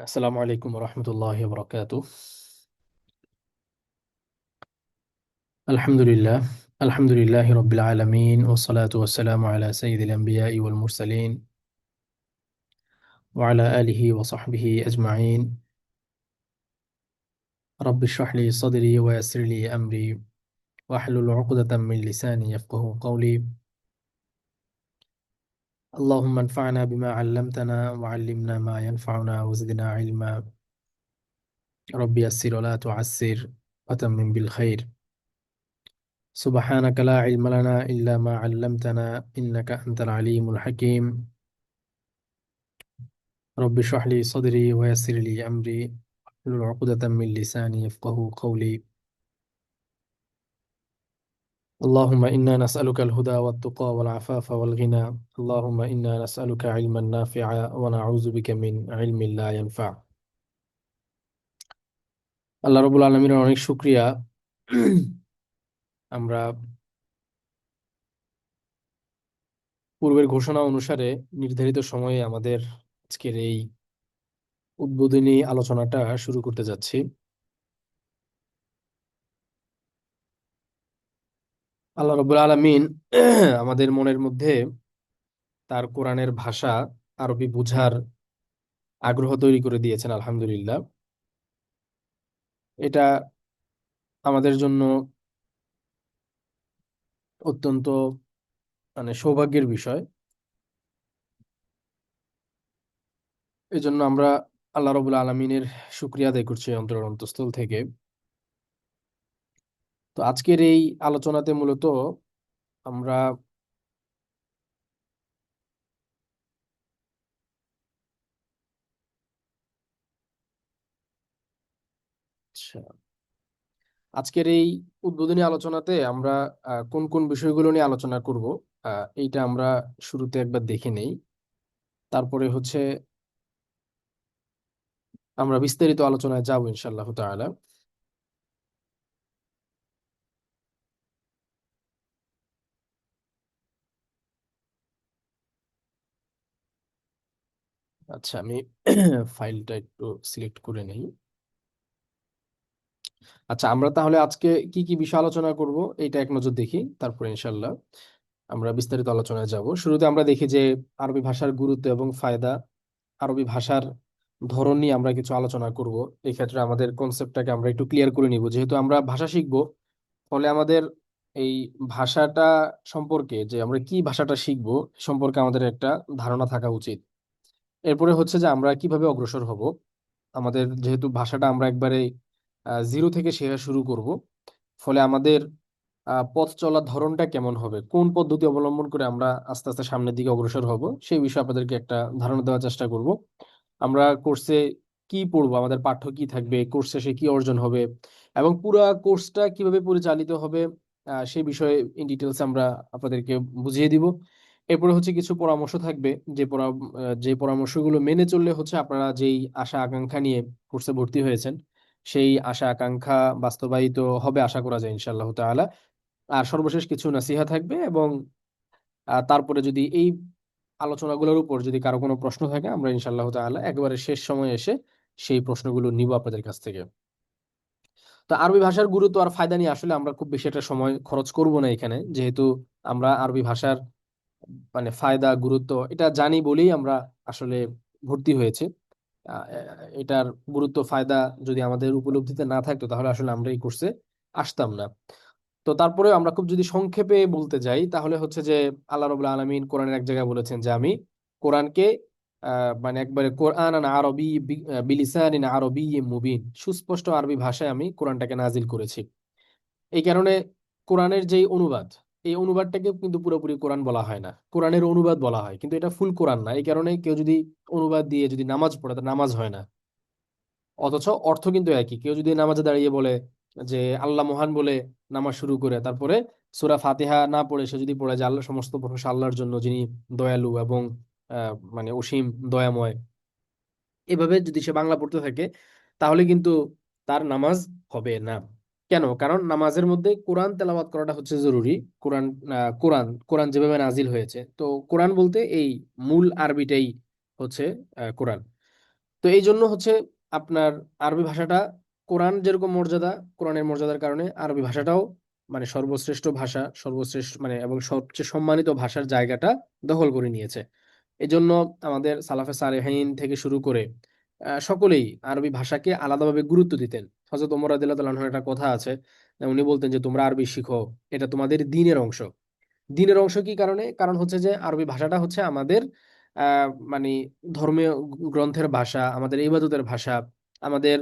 আসসালামু আলাইকুম রহমতুল্লাহি বরকাতু। আলহামদুলিল্লাহ আলহামদুলিল্লাহ রব্বিল আলামিন ওয়াসসালাতু ওয়াসসালামু আলা সাইয়্যিদিল আম্বিয়াই ওয়াল মুরসালিন ওয়া আলা আলিহি ওয়া সাহবিহি আজমাইন। রব্বি ইশরাহ লি সাদরি ওয়া ইয়াসসির লি আমরি ওয়াহলুল উকদাতাম মিন লিসানি ইয়াফকাহু কওলি। আল্লাহুম্মা আনফা'না বিমা 'আল্লামতানা ওয়া 'আল্লিমনা মা ইয়ানফা'ুনা ওয়া জিদনা ইলমা। রব্বি ইয়াসসির ওয়া লা তু'আসসির ওয়া তাম্মিম বিল খাইর। সুবহানাকা লা ইলমা লানা ইল্লা মা 'আল্লামতানা ইন্নাকা আনতাল আলিমুল হাকীম। رب اشرح لي صدري ويسر لي أمري واحلل عقدة من لساني يفقه قولي. اللهم إنا نسألك الهدى والتقى والعفاف والغنى. اللهم إنا نسألك علما نافعا ونعوذ بك من علم لا ينفع. আল্লাহ রাব্বুল আলামিনের অনেক শুকরিয়া। আমরা পূর্বের ঘোষণা অনুসারে নির্ধারিত সময়ে আমাদের আজকের এই উদ্বোধনী আলোচনাটা শুরু করতে যাচ্ছি। আল্লাহ রাব্বুল আলামিন আমাদের মনের মধ্যে তার কোরআনের ভাষা আরবি বুঝার আগ্রহ তৈরি করে দিয়েছেন, আলহামদুলিল্লাহ। এটা আমাদের জন্য অত্যন্ত সৌভাগ্যের বিষয়। এই জন্য আমরা আল্লাহ রবুল আলমিনের শুক্রিয়া আদায় করছি অন্তরের অন্তঃস্থল থেকে। তো আজকের এই আলোচনাতে মূলত আমরা আচ্ছা, আজকের এই উদ্বোধনী আলোচনাতে আমরা কোন কোন বিষয়গুলো নিয়ে আলোচনা করব, এইটা আমরা শুরুতে একবার দেখে নেই। তারপরে হচ্ছে আমরা বিস্তারিত আলোচনায় যাব ইনশাআল্লাহ তাআলা। আচ্ছা, আমি ফাইলটা একটু সিলেক্ট করে নেই। আচ্ছা, আমরা তাহলে আজকে কি কি বিষয় আলোচনা করব এইটা এক নজর দেখি, তারপরে ইনশাল্লাহ আমরা বিস্তারিত আলোচনায় যাব। শুরুতে আমরা দেখি যে আরবি ভাষার গুরুত্ব এবং ফায়দা, আরবি ভাষার ধরন নিয়ে আমরা কিছু আলোচনা করব। এই ক্ষেত্রে আমাদের কনসেপ্টটাকে আমরা একটু ক্লিয়ার করে নিব, যেহেতু আমরা ভাষা শিখব। ফলে আমাদের এই ভাষাটা সম্পর্কে, যে আমরা কি ভাষাটা শিখব সম্পর্কে আমাদের একটা ধারণা থাকা উচিত। এরপরে হচ্ছে যে আমরা কিভাবে অগ্রসর হব। আমাদের যেহেতু ভাষাটা আমরা একবারে জিরো থেকে শেখা শুরু করব, ফলে আমাদের পথ চলার ধরনটা কেমন হবে, কোন পদ্ধতি অবলম্বন করে আমরা আস্তে আস্তে সামনের দিকে অগ্রসর হব, সেই বিষয়ে আপনাদেরকে একটা ধারণা দেওয়ার চেষ্টা করব। আমরা কোর্সে কি পড়বো, আমাদের পাঠ্য কি থাকবে, কোর্স শেষে কি অর্জন হবে, এবং পুরো কোর্সটা কিভাবে পরিচালিত হবে, সেই বিষয়ে ইন ডিটেলস আমরা আপনাদেরকে বুঝিয়ে দিব। এরপরে হচ্ছে কিছু পরামর্শ থাকবে, যে পরামর্শগুলো মেনে চললে হচ্ছে আপনারা যেই আশা আকাঙ্ক্ষা নিয়ে কোর্সে ভর্তি হয়েছেন, সেই আশা আকাঙ্ক্ষা বাস্তবায়িত হবে আশা করা যায় ইনশাআল্লাহ তাআলা। আর সর্বশেষ কিছু নাসিহা থাকবে, এবং তারপরে যদি এই আলোচনাগুলোর উপর যদি কারো কোনো প্রশ্ন থাকে, আমরা ইনশাআল্লাহ তাআলা একেবারে শেষ সময়ে এসে সেই প্রশ্নগুলো নিব আপনাদের কাছ থেকে। তো আরবি ভাষার গুরুত্ব আর ফায়দা নিয়ে আসলে আমরা খুব বেশি একটা সময় খরচ করব না এখানে, যেহেতু আমরা আরবি ভাষার ফায়দা গুরুত্ব এটা জানি বলেই আমরা আসলে ভর্তি হয়েছে। এটার গুরুত্ব ফায়দা যদি আমাদের উপলব্ধিতে না থাকতো, তাহলে আসলে আমরা এই কোর্সে আসতাম না। তো তারপরে আমরা খুব যদি সংক্ষেপে বলতে যাই, তাহলে হচ্ছে যে আল্লাহ রাব্বুল আলামিন কোরআনের এক জায়গায় বলেছেন যে আমি কোরআনকে একবারে কোরআন আরবি বিলিসানিন আরবি মুবিন, সুস্পষ্ট আরবি ভাষায় আমি কোরআনটাকে নাজিল করেছি। এই কারণে কোরআনের যে অনুবাদ, এই অনুবাদটাকে কিন্তু পুরোপুরি কোরআন বলা হয় না, কোরআনের অনুবাদ বলা হয়, কিন্তু এটা ফুল কোরআন না। এই কারণে কেউ যদি অনুবাদ দিয়ে যদি নামাজ পড়ে, তার নামাজ হয় না। অথচ অর্থ কিন্তু একই। কেউ যদি নামাজে দাঁড়িয়ে বলে যে আল্লাহ মহান বলে নামাজ শুরু করে, তারপরে সূরা ফাতিহা না পড়ে সে যদি পড়ে যে আল্লাহ, সমস্ত প্রশংসা আল্লাহর জন্য যিনি দয়ালু এবং অসীম দয়াময়, এভাবে যদি সে বাংলা পড়তে থাকে, তাহলে কিন্তু তার নামাজ হবে না। কেন? কারণ নামাজের মধ্যে কোরআন তেলাওয়াত করাটা হচ্ছে জরুরি। কোরআন কোরআন কোরআন যেভাবে নাজিল হয়েছে, তো কোরআন বলতে এই মূল আরবিটাই হচ্ছে কোরআন। তো এই জন্য হচ্ছে আপনার আরবি ভাষাটা, কোরআন যেরকম মর্যাদা, কোরআনের মর্যাদার কারণে আরবি ভাষাটাও মানে সর্বশ্রেষ্ঠ ভাষা, সর্বশ্রেষ্ঠ মানে এবং সবচেয়ে সম্মানিত ভাষার জায়গাটা দখল করে নিয়েছে। এই জন্য আমাদের সালাফে সালেহীন থেকে শুরু করে সকলেই আরবি ভাষাকে আলাদাভাবে গুরুত্ব দিতেন। হযরত ওমর রাদিয়াল্লাহু তাআলার একটা কথা আছে, উনি বলতেন যে তোমরা আরবি শিখো, এটা তোমাদের দ্বীনের অংশ। দ্বীনের অংশ কি কারণে? কারণ হচ্ছে যে আরবি ভাষাটা হচ্ছে আমাদের মানে ধর্মীয় গ্রন্থের ভাষা, আমাদের ইবাদতের ভাষা, আমাদের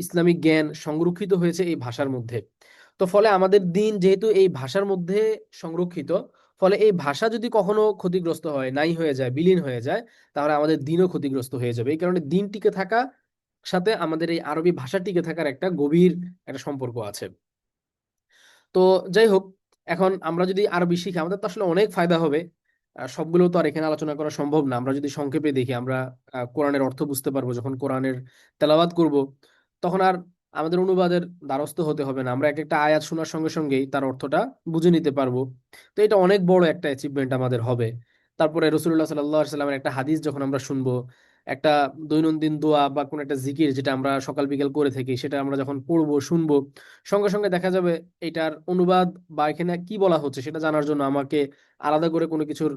ইসলামিক জ্ঞান সংরক্ষিত হয়েছে এই ভাষার মধ্যে। তো ফলে আমাদের দ্বীন যেহেতু এই ভাষার মধ্যে সংরক্ষিত, ফলে এই ভাষা যদি কখনো ক্ষতিগ্রস্ত হয়, নাই হয়ে যায়, বিলীন হয়ে যায়, তাহলে আমাদের দ্বীনও ক্ষতিগ্রস্ত হয়ে যাবে। এই কারণে দ্বীন টিকে থাকা সাথে আমাদের এই আরবি ভাষা টিকে থাকার একটা গভীর একটা সম্পর্ক আছে। তো যাই হোক, এখন আমরা যদি আরবি শিখি আমাদের তো আসলে অনেক ফায়দা হবে। সবগুলো তো আর এখানে আলোচনা করা সম্ভব না। আমরা যদি সংক্ষেপে দেখি, আমরা কোরআনের অর্থ বুঝতে পারবো যখন কোরআনের তেলাওয়াত করব, তখন আর আমাদের অনুবাদের দ্বারস্থ হতে হবে না। আমরা এক একটা আয়াত শোনার সঙ্গে সঙ্গেই তার অর্থটা বুঝে নিতে পারবো। তো এটা অনেক বড় একটা অ্যাচিভমেন্ট আমাদের হবে। তারপরে রাসূলুল্লাহ সাল্লাল্লাহু আলাইহি সাল্লামের একটা হাদিস যখন আমরা শুনবো, একটা দৈনন্দিন দোয়া বা কোন একটা জিকির যেটা আমরা সকাল বিকেল করে থাকি, সেটা আমরা যখন পড়বো শুনবো, সঙ্গে সঙ্গে দেখা যাবে এটার অনুবাদ বা এখানে কি বলা হচ্ছে সেটা জানার জন্য আমাকে আলাদা করে কোনো কিছুর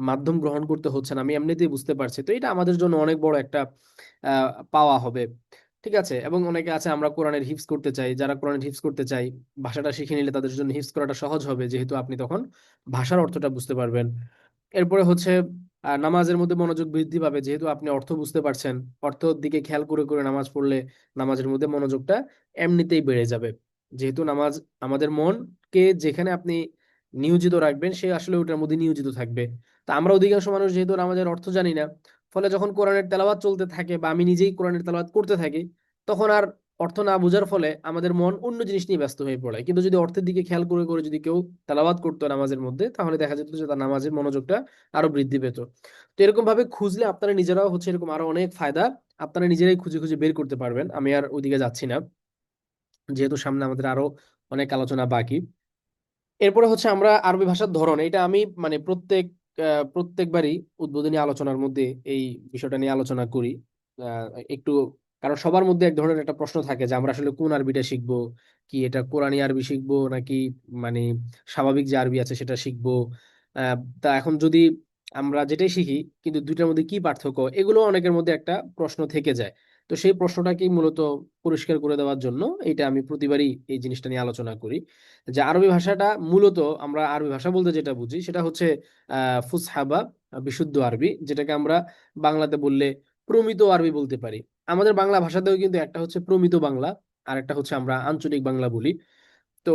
মাধ্যম গ্রহণ করতে হচ্ছে না, আমি এমনিতেই বুঝতে পারছি। তো এটা আমাদের জন্য অনেক বড় একটা পাওয়া হবে। ঠিক আছে। এবং অনেকে আছে আমরা কোরআনের হিফজ করতে চাই, যারা কোরআনের হিফজ করতে চাই, ভাষাটা শিখে নিলে তাদের জন্য হিফজ করাটা সহজ হবে, যেহেতু আপনি তখন ভাষার অর্থটা বুঝতে পারবেন। এরপরে হচ্ছে নামাজের মধ্যে মনোযোগ বৃদ্ধি পাবে, যেহেতু আপনি অর্থ বুঝতে পারছেন। অর্থের দিকে খেয়াল করে করে নামাজ পড়লে নামাজের মধ্যে মনোযোগটা এমনিতেই বেড়ে যাবে। যেহেতু নামাজ আমাদের মনকে যেখানে আপনি নিয়োজিত রাখবেন, সে আসলে ওটার মধ্যে নিয়োজিত থাকবে। তা আমরা অধিকাংশ মানুষ যেহেতু নামাজের অর্থ জানি না, ফলে যখন কোরআনের তেলাওয়াত চলতে থাকে বা আমি নিজেই কোরআনের তেলাওয়াত করতে থাকি, তখন আর অর্থ না বোঝার ফলে আমাদের মন অন্য জিনিস নিয়ে ব্যস্ত হয়ে পড়ে। কিন্তু যদি অর্থের দিকে খেয়াল করে করে যদি কেউ তেলাওয়াত করতো নামাজের মধ্যে, তাহলে দেখা যেত যে তার নামাজের মনোযোগটা আরো বৃদ্ধি পেত। তো এরকম ভাবে খুঁজলে আপনারা নিজেরাও হচ্ছে এরকম আরো অনেক ফায়দা আপনারা নিজেরাই খুঁজে খুঁজে বের করতে পারবেন। আমি আর ওইদিকে যাচ্ছি না, যেহেতু সামনে আমাদের আরো অনেক আলোচনা বাকি। এরপরে হচ্ছে আমরা আরবি ভাষার ধরন, এটা আমি মানে প্রত্যেকবারই উদ্বোধনী আলোচনার মধ্যে এই বিষয়টা নিয়ে আলোচনা করি। আহ, একটু, কারণ সবার মধ্যে এক ধরনের একটা প্রশ্ন থাকে যে আমরা আসলে কোন আরবিটা শিখবো, কি এটা কোরআনী আরবি শিখবো নাকি মানে স্বাভাবিক যে আরবি আছে সেটা শিখবো। আহ, তা এখন যদি আমরা যেটাই শিখি, কিন্তু দুইটার মধ্যে কি পার্থক্য, এগুলো অনেকের মধ্যে একটা প্রশ্ন থেকে যায়। তো সেই প্রশ্নটাকে মূলত পরিষ্কার করে দেওয়ার জন্য এটা আমি প্রতিবারই এই জিনিসটা নিয়ে আলোচনা করি। যে আরবি ভাষাটা মূলত, আমরা আরবি ভাষা বলতে যেটা বুঝি সেটা হচ্ছে ফুসহা বা বিশুদ্ধ আরবি, যেটাকে আমরা বাংলাতে বললে প্রমিত আরবি বলতে পারি। আমাদের বাংলা ভাষাতেও কিন্তু একটা হচ্ছে প্রমিত বাংলা, আর একটা হচ্ছে আমরা আঞ্চলিক বাংলা বলি। তো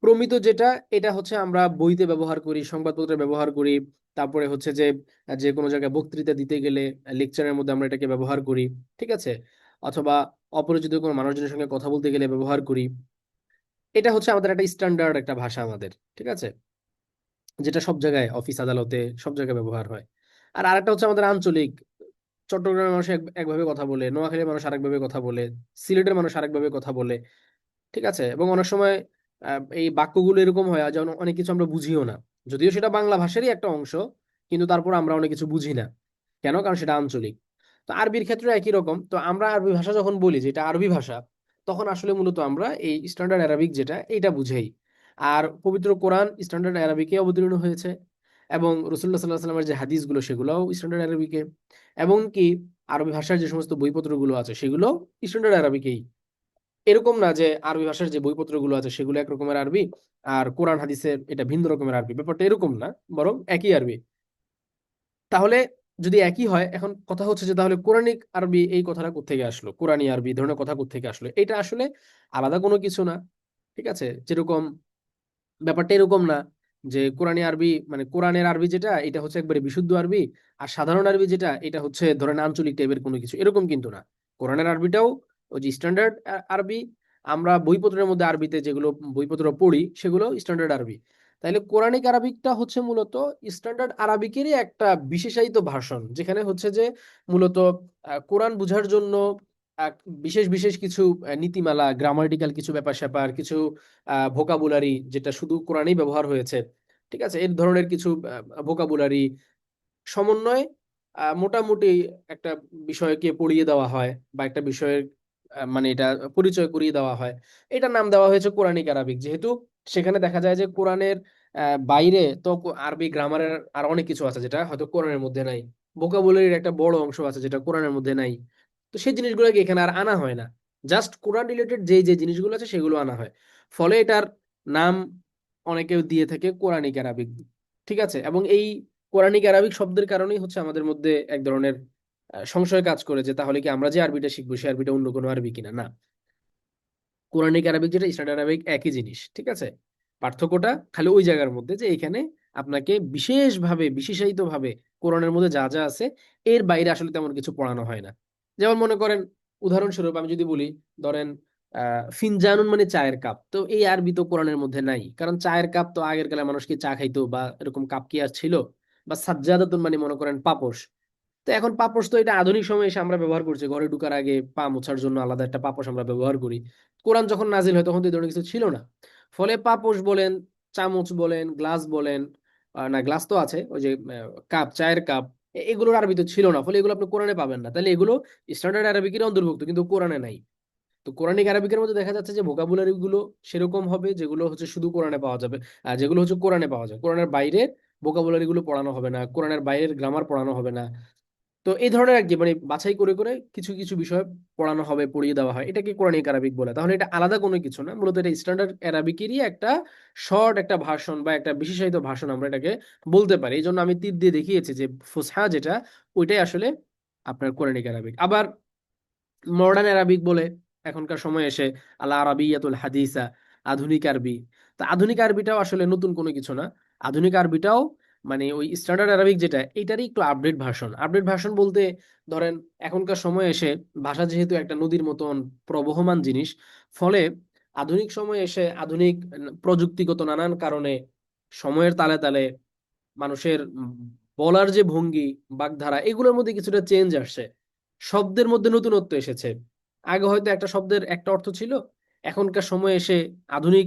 প্রমিত যেটা, এটা হচ্ছে আমরা বইতে ব্যবহার করি, সংবাদপত্রে ব্যবহার করি। তারপরে হচ্ছে যে যে কোনো জায়গায় বক্তৃতা দিতে গেলে লেকচারের মধ্যে আমরা এটাকে ব্যবহার করি। ঠিক আছে। অথবা অপরিচিত কোনো মানুষজনের সঙ্গে কথা বলতে গেলে ব্যবহার করি। এটা হচ্ছে আমাদের একটা স্ট্যান্ডার্ড একটা ভাষা আমাদের। ঠিক আছে। যেটা সব জায়গায় অফিস আদালতে সব জায়গায় ব্যবহার হয়। আর আরেকটা হচ্ছে আমাদের আঞ্চলিক। চট্টগ্রামের মানুষ একভাবে কথা বলে, নোয়াখালীর মানুষ আরেকভাবে কথা বলে, সিলেটের মানুষ আরেকভাবে কথা বলে। ঠিক আছে। এবং অনেক সময় এই বাক্যগুলো এরকম হয় যেমন অনেক কিছু আমরা বুঝিও না, যদিও সেটা বাংলা ভাষারই একটা অংশ, কিন্তু তারপর আমরা অনেক কিছু বুঝি না। কেন? কারণ সেটা আঞ্চলিক। তো আরবির ক্ষেত্রে একই রকম। তো আমরা আরবি ভাষা যখন বলি যে এটা আরবি ভাষা, তখন আসলে মূলত আমরা এই স্ট্যান্ডার্ড অ্যারাবিক যেটা, এটা বুঝাই। আর পবিত্র কোরআন স্ট্যান্ডার্ড অ্যারাবিকে অবতীর্ণ হয়েছে, এবং রসুল্লাহ সাল্লাহ সাল্লামের যে হাদিসগুলো সেগুলোও স্ট্যান্ডার্ড অ্যারাবিকে। এবং কি আরবি ভাষার যে সমস্ত বইপত্রগুলো আছে সেগুলো স্ট্যান্ডার্ড অ্যারাবিকেই। এরকম না যে আরবি ভাষার যে বইপত্রগুলো আছে সেগুলো এক রকমের আরবি আর কোরআন হাদিসের এটা ভিন্ন রকমের আরবি, ব্যাপারটা এরকম না, বরং একই আরবি। তাহলে যদি একই হয়, এখন কথা হচ্ছে যে তাহলে কোরআনিক আরবি এই কথাটা কোত্থেকে আসলো, কোরআনী আরবি এই ধরনের কথা কোত্থেকে আসলো? এটা আসলে আলাদা কোনো কিছু না। ঠিক আছে। যেরকম ব্যাপারটা এরকম না যে কোরআনী আরবি মানে কোরআনের আরবি যেটা এটা হচ্ছে একবারে বিশুদ্ধ আরবি, আর সাধারণ আরবি যেটা এটা হচ্ছে ধরেন আঞ্চলিক টাইপের কোনো কিছু, এরকম কিন্তু না। কোরআনের আরবিটাও ওই যে স্ট্যান্ডার্ড আরবি। আমরা বইপত্রের মধ্যে আরবিতে যেগুলো বইপত্র পড়ি সেগুলো স্ট্যান্ডার্ড আরবি। তাইলে কোরআনিক আরবিকটা হচ্ছে মূলত স্ট্যান্ডার্ড আরবিকেরই একটা বিশেষায়িত ভার্সন, যেখানে হচ্ছে যে মূলত কোরআন বোঝার জন্য আহ, বিশেষ বিশেষ কিছু নীতিমালা, গ্রামাটিক্যাল কিছু ব্যাপার স্যাপার, কিছু ভোকাবুলারি যেটা শুধু কোরআনেই ব্যবহার হয়েছে। ঠিক আছে। এর ধরনের কিছু ভোকাবুলারি সমন্বয় মোটামুটি একটা বিষয়কে পড়িয়ে দেওয়া হয় বা একটা বিষয়ের মানে এটা পরিচয় করিয়ে দেওয়া হয়। এটার নাম দেওয়া হয়েছে কোরআনিক আরবিক, যেহেতু সেখানে দেখা যায় যে কোরআনের বাইরে তো আরবি গ্রামারের আর অনেক কিছু আছে যেটা হয়তো কোরআনের মধ্যে নাই। ভোকাবুলারির একটা বড় অংশ আছে যেটা কোরআনের মধ্যে নাই। তো সেই জিনিসগুলোকে এখানে আর আনা হয় না। জাস্ট কোরআন রিলেটেড যে জিনিসগুলো আছে সেগুলো আনা হয়। ফলে এটার নাম অনেকেও দিয়ে থাকে কোরআনিক আরবিক। ঠিক আছে, এবং এই কোরআনিক আরবিক শব্দের কারণেই হচ্ছে আমাদের মধ্যে এক ধরনের সংশয় কাজ করে যে তাহলে কি আমরা যে আরবিটা শিখবো সে আরবিটা অন্য কোনো আরবি কিনা। না, কোরআনিক আরবিক যেটা স্ট্যান্ডার্ড আরবিক একই জিনিস, ঠিক আছে। পার্থক্যটা খালি ওই জায়গার মধ্যে যে এখানে আপনাকে বিশেষভাবে বিশেষায়িত ভাবে কোরআনের মধ্যে যা যা আছে এর বাইরে আসলে তেমন কিছু পড়ানো হয় না। যেমন মনে করেন, উদাহরণস্বরূপ আমি যদি বলি, ধরেন ফিনজানুন মানে চায়ের কাপ, তো এই আরবি তো কোরআনের মধ্যে নাই, কারণ চায়ের কাপ তো আগের কালে মানুষ কি চা খাইতো বা এরকম কাপ কি আর ছিল। বা সাজ্জাদাতুন মানে মনে করেন পাপোশ, তো এখন পাপোশ তো এটা আধুনিক সময়ে এসে আমরা ব্যবহার করছি, ঘরে ঢুকার আগে পা মোছার জন্য আলাদা একটা পাপোশ আমরা ব্যবহার করি। কোরআন যখন নাজিল হয় তখন তো এই ধরনের কিছু ছিল না। ফলে পাপোশ বলেন, চামচ বলেন, গ্লাস বলেন, না গ্লাস তো আছে, ওই যে কাপ, চায়ের কাপ, এগুলোর আরবি তো ছিল না, ফলে এগুলো আপনি কোরআনে পাবেন না। তাহলে এগুলো স্ট্যান্ডার্ড আরবিকের অন্তর্ভুক্ত কিন্তু কোরআনে নাই। তো কোরআনিক আরবিকের মধ্যে দেখা যাচ্ছে যে ভোকাবুলারি গুলো সেরকম হবে যেগুলো হচ্ছে শুধু কোরআনে পাওয়া যাবে, আর যেগুলো হচ্ছে কোরআনে পাওয়া যায়, কোরআনের বাইরে ভোকাবুলারি গুলো পড়ানো হবে না, কোরআনের বাইরের গ্রামার পড়ানো হবে না। তো এই ধরনের আর কি মানে বাছাই করে করে কিছু কিছু বিষয় পড়ানো হবে, পড়িয়ে দেওয়া হয়, এটাকে কোরআনিক আরবিক বলে। তাহলে এটা আলাদা কোনো কিছু না, মূলত এটা স্ট্যান্ডার্ড আরবিকেরই একটা শর্ট একটা ভার্সন বা একটা বিশেষায়িত ভার্সন আমরা এটাকে বলতে পারি। এই জন্য আমি তীর দিয়ে দেখিয়েছি যে ফুসহা যেটা, ওইটাই আসলে আপনার কোরআনিক আরবিক। আবার মডার্ন আরবিক বলে এখনকার সময় এসে, আল আরাবিয়াতুল হাদিসা, আধুনিক আরবি। তো আধুনিক আরবিটাও আসলে নতুন কোনো কিছু না। আধুনিক আরবিটাও মানে ওই স্ট্যান্ডার্ড আরবিক যেটা, এটারই একটু আপডেট ভার্সন। আপডেট ভার্সন বলতে ধরেন এখনকার সময় এসে ভাষা যেহেতু একটা নদীর মতন প্রবহমান জিনিস, ফলে আধুনিক সময় এসে আধুনিক প্রযুক্তিগত নানান কারণে সময়ের তালে তালে মানুষের বলার যে ভঙ্গি, বাগধারা, এগুলোর মধ্যে কিছুটা চেঞ্জ আসছে। শব্দের মধ্যে নতুনত্ব এসেছে। আগে হয়তো একটা শব্দের একটা অর্থ ছিল, এখনকার সময় এসে আধুনিক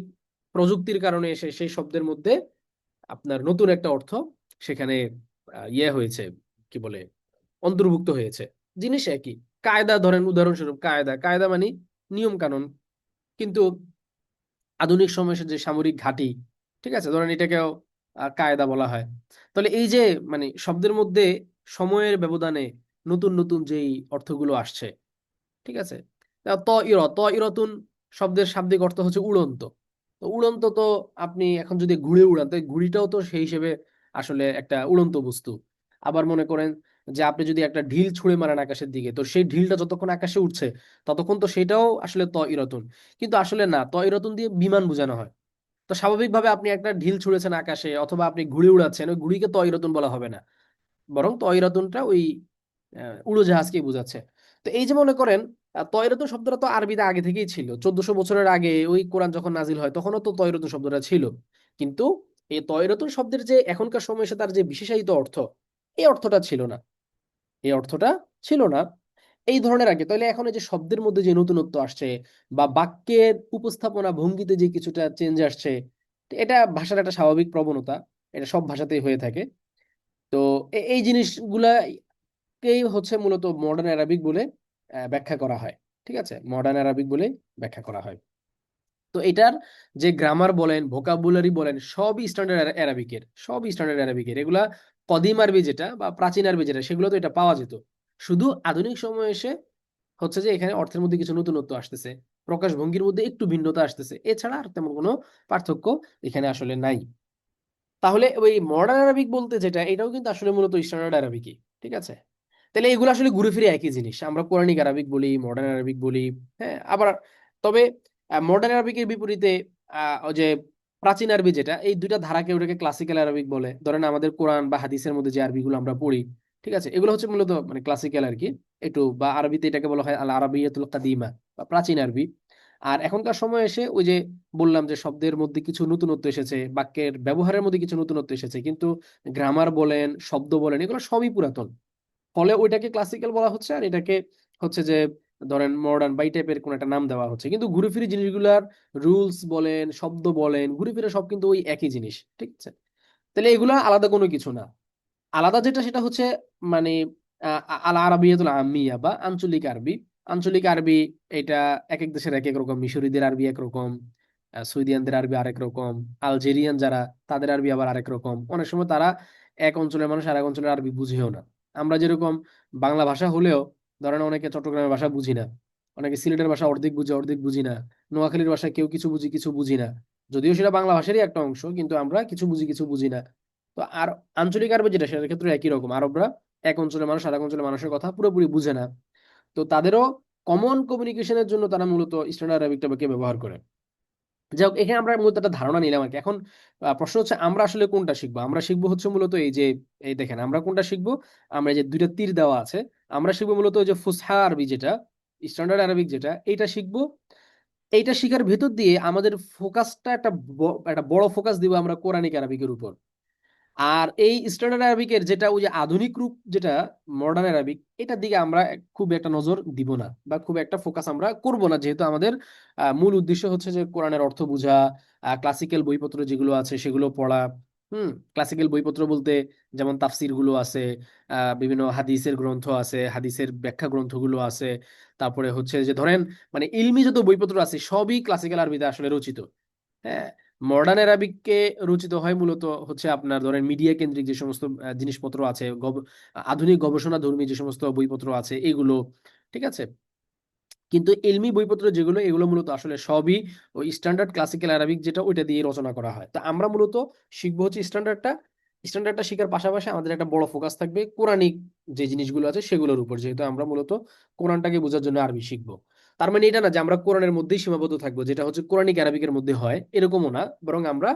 প্রযুক্তির কারণে এসে সেই শব্দের মধ্যে আপনার নতুন একটা অর্থ সেখানে ইয়ে হয়েছে, কি বলে, অন্তর্ভুক্ত হয়েছে। জিনিস একই। কায়দা ধরেন, উদাহরণস্বরূপ কায়দা, কায়দা মানে নিয়ম কানুন, কিন্তু আধুনিক সময়ে এসে যে সামরিক ঘাঁটি, ঠিক আছে, ধরেন এটাকেও কায়দা বলা হয়। তাহলে এই যে মানে শব্দের মধ্যে সময়ের ব্যবধানে নতুন নতুন যেই অর্থগুলো আসছে, ঠিক আছে। ত ইরতুন শব্দের শাব্দিক অর্থ হচ্ছে উড়ন্ত। তো উড়ন্ত তো আপনি এখন যদি ঘুড়ি উড়ান, তো এই ঘুড়িটাও তো সেই হিসেবে আসলে একটা উড়ন্ত বস্তু। আবার মনে করেন যে আপনি যদি একটা ঢিল ছুঁড়ে মারেন আকাশের দিকে, তো সেই ঢিলটা যতক্ষণ আকাশে উঠছে ততক্ষণ তো সেটাও আসলে ত ইরতুন। কিন্তু আসলে না, ত ইরতুন দিয়ে বিমান বোঝানো হয়। তো স্বাভাবিকভাবে আপনি একটা ঢিল ছুঁড়েছেন আকাশে অথবা আপনি ঘুড়ি উড়াচ্ছেন, ওই ঘুড়িকে ত ইরতুন বলা হবে না, বরং তয়রাতুনটা ওই উড়োজাহাজকে বোঝাচ্ছে। তো এই যে মনে করেন তয়রাতুন শব্দটা তো আরবিতে আগে থেকেই ছিল, 1400 বছরের আগে ওই কোরআন যখন নাজিল হয় তখনও তো তয়রাতুন শব্দটা ছিল। কিন্তু এই তয়রাতুন শব্দের যে এখনকার সময় এসে তার যে বিশেষায়িত অর্থ, এই অর্থটা ছিল না, এই অর্থটা ছিল না এই ধরনের আগে। তাহলে এখন এই যে শব্দের মধ্যে যে নতুনত্ব আসছে বা বাক্যের উপস্থাপনা ভঙ্গিতে যে কিছুটা চেঞ্জ আসছে, এটা ভাষার একটা স্বাভাবিক প্রবণতা, এটা সব ভাষাতেই হয়ে থাকে। তো এই জিনিসগুলাকেই হচ্ছে মূলত মডার্ন অ্যারাবিক বলে ব্যাখ্যা করা হয়। ঠিক আছে, মডার্ন অ্যারাবিক বলে ব্যাখ্যা করা হয়। তো এটার যে গ্রামার বলেন, ভোকাবুলারি বলেন, সবই স্ট্যান্ডার্ড অ্যারাবিকের, সবই স্ট্যান্ডার্ড অ্যারাবিকের। এগুলা কদিম আরবি যেটা বা প্রাচীন আরবি যেটা, সেগুলো তো এটা পাওয়া যেত। শুধু আধুনিক সময়ে এসে হচ্ছে যে এখানে অর্থের মধ্যে কিছু নতুনত্ব আসতেছে, প্রকাশ ভঙ্গির মধ্যে একটু ভিন্নতা আসতেছে, এছাড়া আর তেমন কোনো পার্থক্য এখানে আসলে নাই। তাহলে ওই মডার্ন আরবিক বলতে যেটা, এটাও কিন্তু আসলে মূলত স্ট্যান্ডার্ড আরবিকই। ঠিক আছে, তাহলে এগুলো আসলে ঘুরে ফিরে একই জিনিস, আমরা কোরআনিক আরবিক বলি, মডার্ন আরবিক বলি। হ্যাঁ, আবার তবে মডার্ন আরবিকের বিপরীতে ওই যে প্রাচীন আরবি যেটা, এই দুইটা ধারাকে ওটাকে ক্লাসিক্যাল আরবিক বলে। ধরেন আমাদের কোরআন বা হাদিসের মধ্যে যে আরবিগুলো আমরা পড়ি, ঠিক আছে, এগুলো হচ্ছে মূলত মানে ক্লাসিক্যাল আর কি, একটু, বা আরবিতে এটাকে বলা হয় আল আরাবিয়াতুল কাদিমা বা প্রাচীন আরবি। আর এখনকার সময় এসে ওই যে বললাম যে শব্দের মধ্যে কিছু নতুনত্ব এসেছে, বাক্যের ব্যবহারের মধ্যে কিছু নতুনত্ব এসেছে, কিন্তু গ্রামার বলেন, শব্দ বলেন, এগুলো সবই পুরাতন। ফলে ওইটাকে ক্লাসিক্যাল বলা হচ্ছে, আর এটাকে হচ্ছে যে ধরেন মডার্ন বাই টাইপের কোন একটা নাম দেওয়া হচ্ছে। কিন্তু ঘুরে ফিরে জিনিসগুলার রুলস বলেন, শব্দ বলেন, ঘুরে ফিরে সব কিন্তু ওই একই জিনিস। ঠিক আছে, তাহলে এগুলা আলাদা কোনো কিছু না। আলাদা যেটা সেটা হচ্ছে মানে আল আরাবিয়াতুল আমিয়া বা আঞ্চলিক আরবি। আঞ্চলিক আরবি এটা এক এক দেশের এক এক রকম। মিশরীদের আরবি একরকম, সুইডিয়ানদের আরবি আরেক রকম, আলজেরিয়ান যারা তাদের আরবি আবার আরেক রকম। অনেক সময় তারা এক অঞ্চলের মানুষ আর এক অঞ্চলের আরবি বুঝেও না। আমরা যেরকম বাংলা ভাষা হলেও ধরেন অনেকে চট্টগ্রামের ভাষা বুঝি না, অনেকে সিলেটের ভাষা অর্ধেক বুঝে অর্ধেক বুঝি না, নোয়াখালীর ভাষা কেউ কিছু বুঝি কিছু বুঝি না, যদিও সেটা বাংলা ভাষারই একটা অংশ, কিন্তু আমরা কিছু বুঝি কিছু বুঝি না। তো আর আঞ্চলিক আরবি যেটা, সেটার ক্ষেত্রে একই রকম। আরবরা এক অঞ্চলের মানুষ আর এক অঞ্চলের মানুষের কথা পুরোপুরি বুঝে না। তো তাদেরও কমন কমিউনিকেশনের জন্য তারা মূলত স্ট্যান্ডার্ড আরবিকটাকে ব্যবহার করে। যাই হোক, এখানে আমরা মূলত একটা ধারণা নিলাম আর কি। এখন প্রশ্ন হচ্ছে আমরা আসলে কোনটা শিখবো। আমরা শিখবো হচ্ছে মূলত এই যে, এই দেখেন আমরা কোনটা শিখবো। আমরা এই যে দুইটা তীর দেওয়া আছে, আমরা শিখবো মূলত ওই যে ফুসহা আরবি যেটা, স্ট্যান্ডার্ড আরবিক যেটা, এইটা শিখবো। এইটা শিখার ভেতর দিয়ে আমাদের ফোকাসটা একটা বড় ফোকাস দিব আমরা কোরআনিক আরবিকের উপর। আর এই স্ট্যান্ডার্ড আরবিকের যেটা ওই যে আধুনিক রূপ যেটা মডার্ন আরবিক, এটার দিকে আমরা খুব একটা নজর দিব না বা খুব একটা ফোকাস আমরা করব না, যেহেতু আমাদের মূল উদ্দেশ্য হচ্ছে যে কোরআনের অর্থ বোঝা, ক্লাসিক্যাল বইপত্র যেগুলো আছে সেগুলো পড়া। ক্লাসিক্যাল বইপত্র বলতে যেমন তাফসির গুলো আছে, বিভিন্ন হাদিসের গ্রন্থ আছে, হাদিসের ব্যাখ্যা গ্রন্থগুলো আছে। তারপরে হচ্ছে যে ধরেন মানে ইলমি যত বইপত্র আছে সবই ক্লাসিক্যাল আরবিতে আসলে রচিত। হ্যাঁ, মডার্ন অ্যারাবিককে রচিত হয় মূলত হচ্ছে আপনার ধরেন মিডিয়া কেন্দ্রিক যে সমস্ত জিনিসপত্র আছে, আধুনিক গবেষণা ধর্মী যে সমস্ত বইপত্র আছে এগুলো, ঠিক আছে। কিন্তু ইলমি বইপত্র যেগুলো, এগুলো মূলত আসলে সবই ওই স্ট্যান্ডার্ড ক্লাসিক্যাল আরবিক যেটা, ওইটা দিয়ে রচনা করা হয়। তো আমরা মূলত শিখবো হচ্ছে স্ট্যান্ডার্ডটা। স্ট্যান্ডার্ডটা শিখার পাশাপাশি আমাদের একটা বড় ফোকাস থাকবে কোরআনিক যে জিনিসগুলো আছে সেগুলোর উপর, যেহেতু আমরা মূলত কোরআনটাকে বোঝার জন্য আরবি শিখবো। তার মানে এটা না যে আমরা কোরআনের মধ্যেই সীমাবদ্ধ থাকবো, যেটা হচ্ছে কোরআনিক আরবিকের মধ্যে হয় এরকমও না, বরং আমরা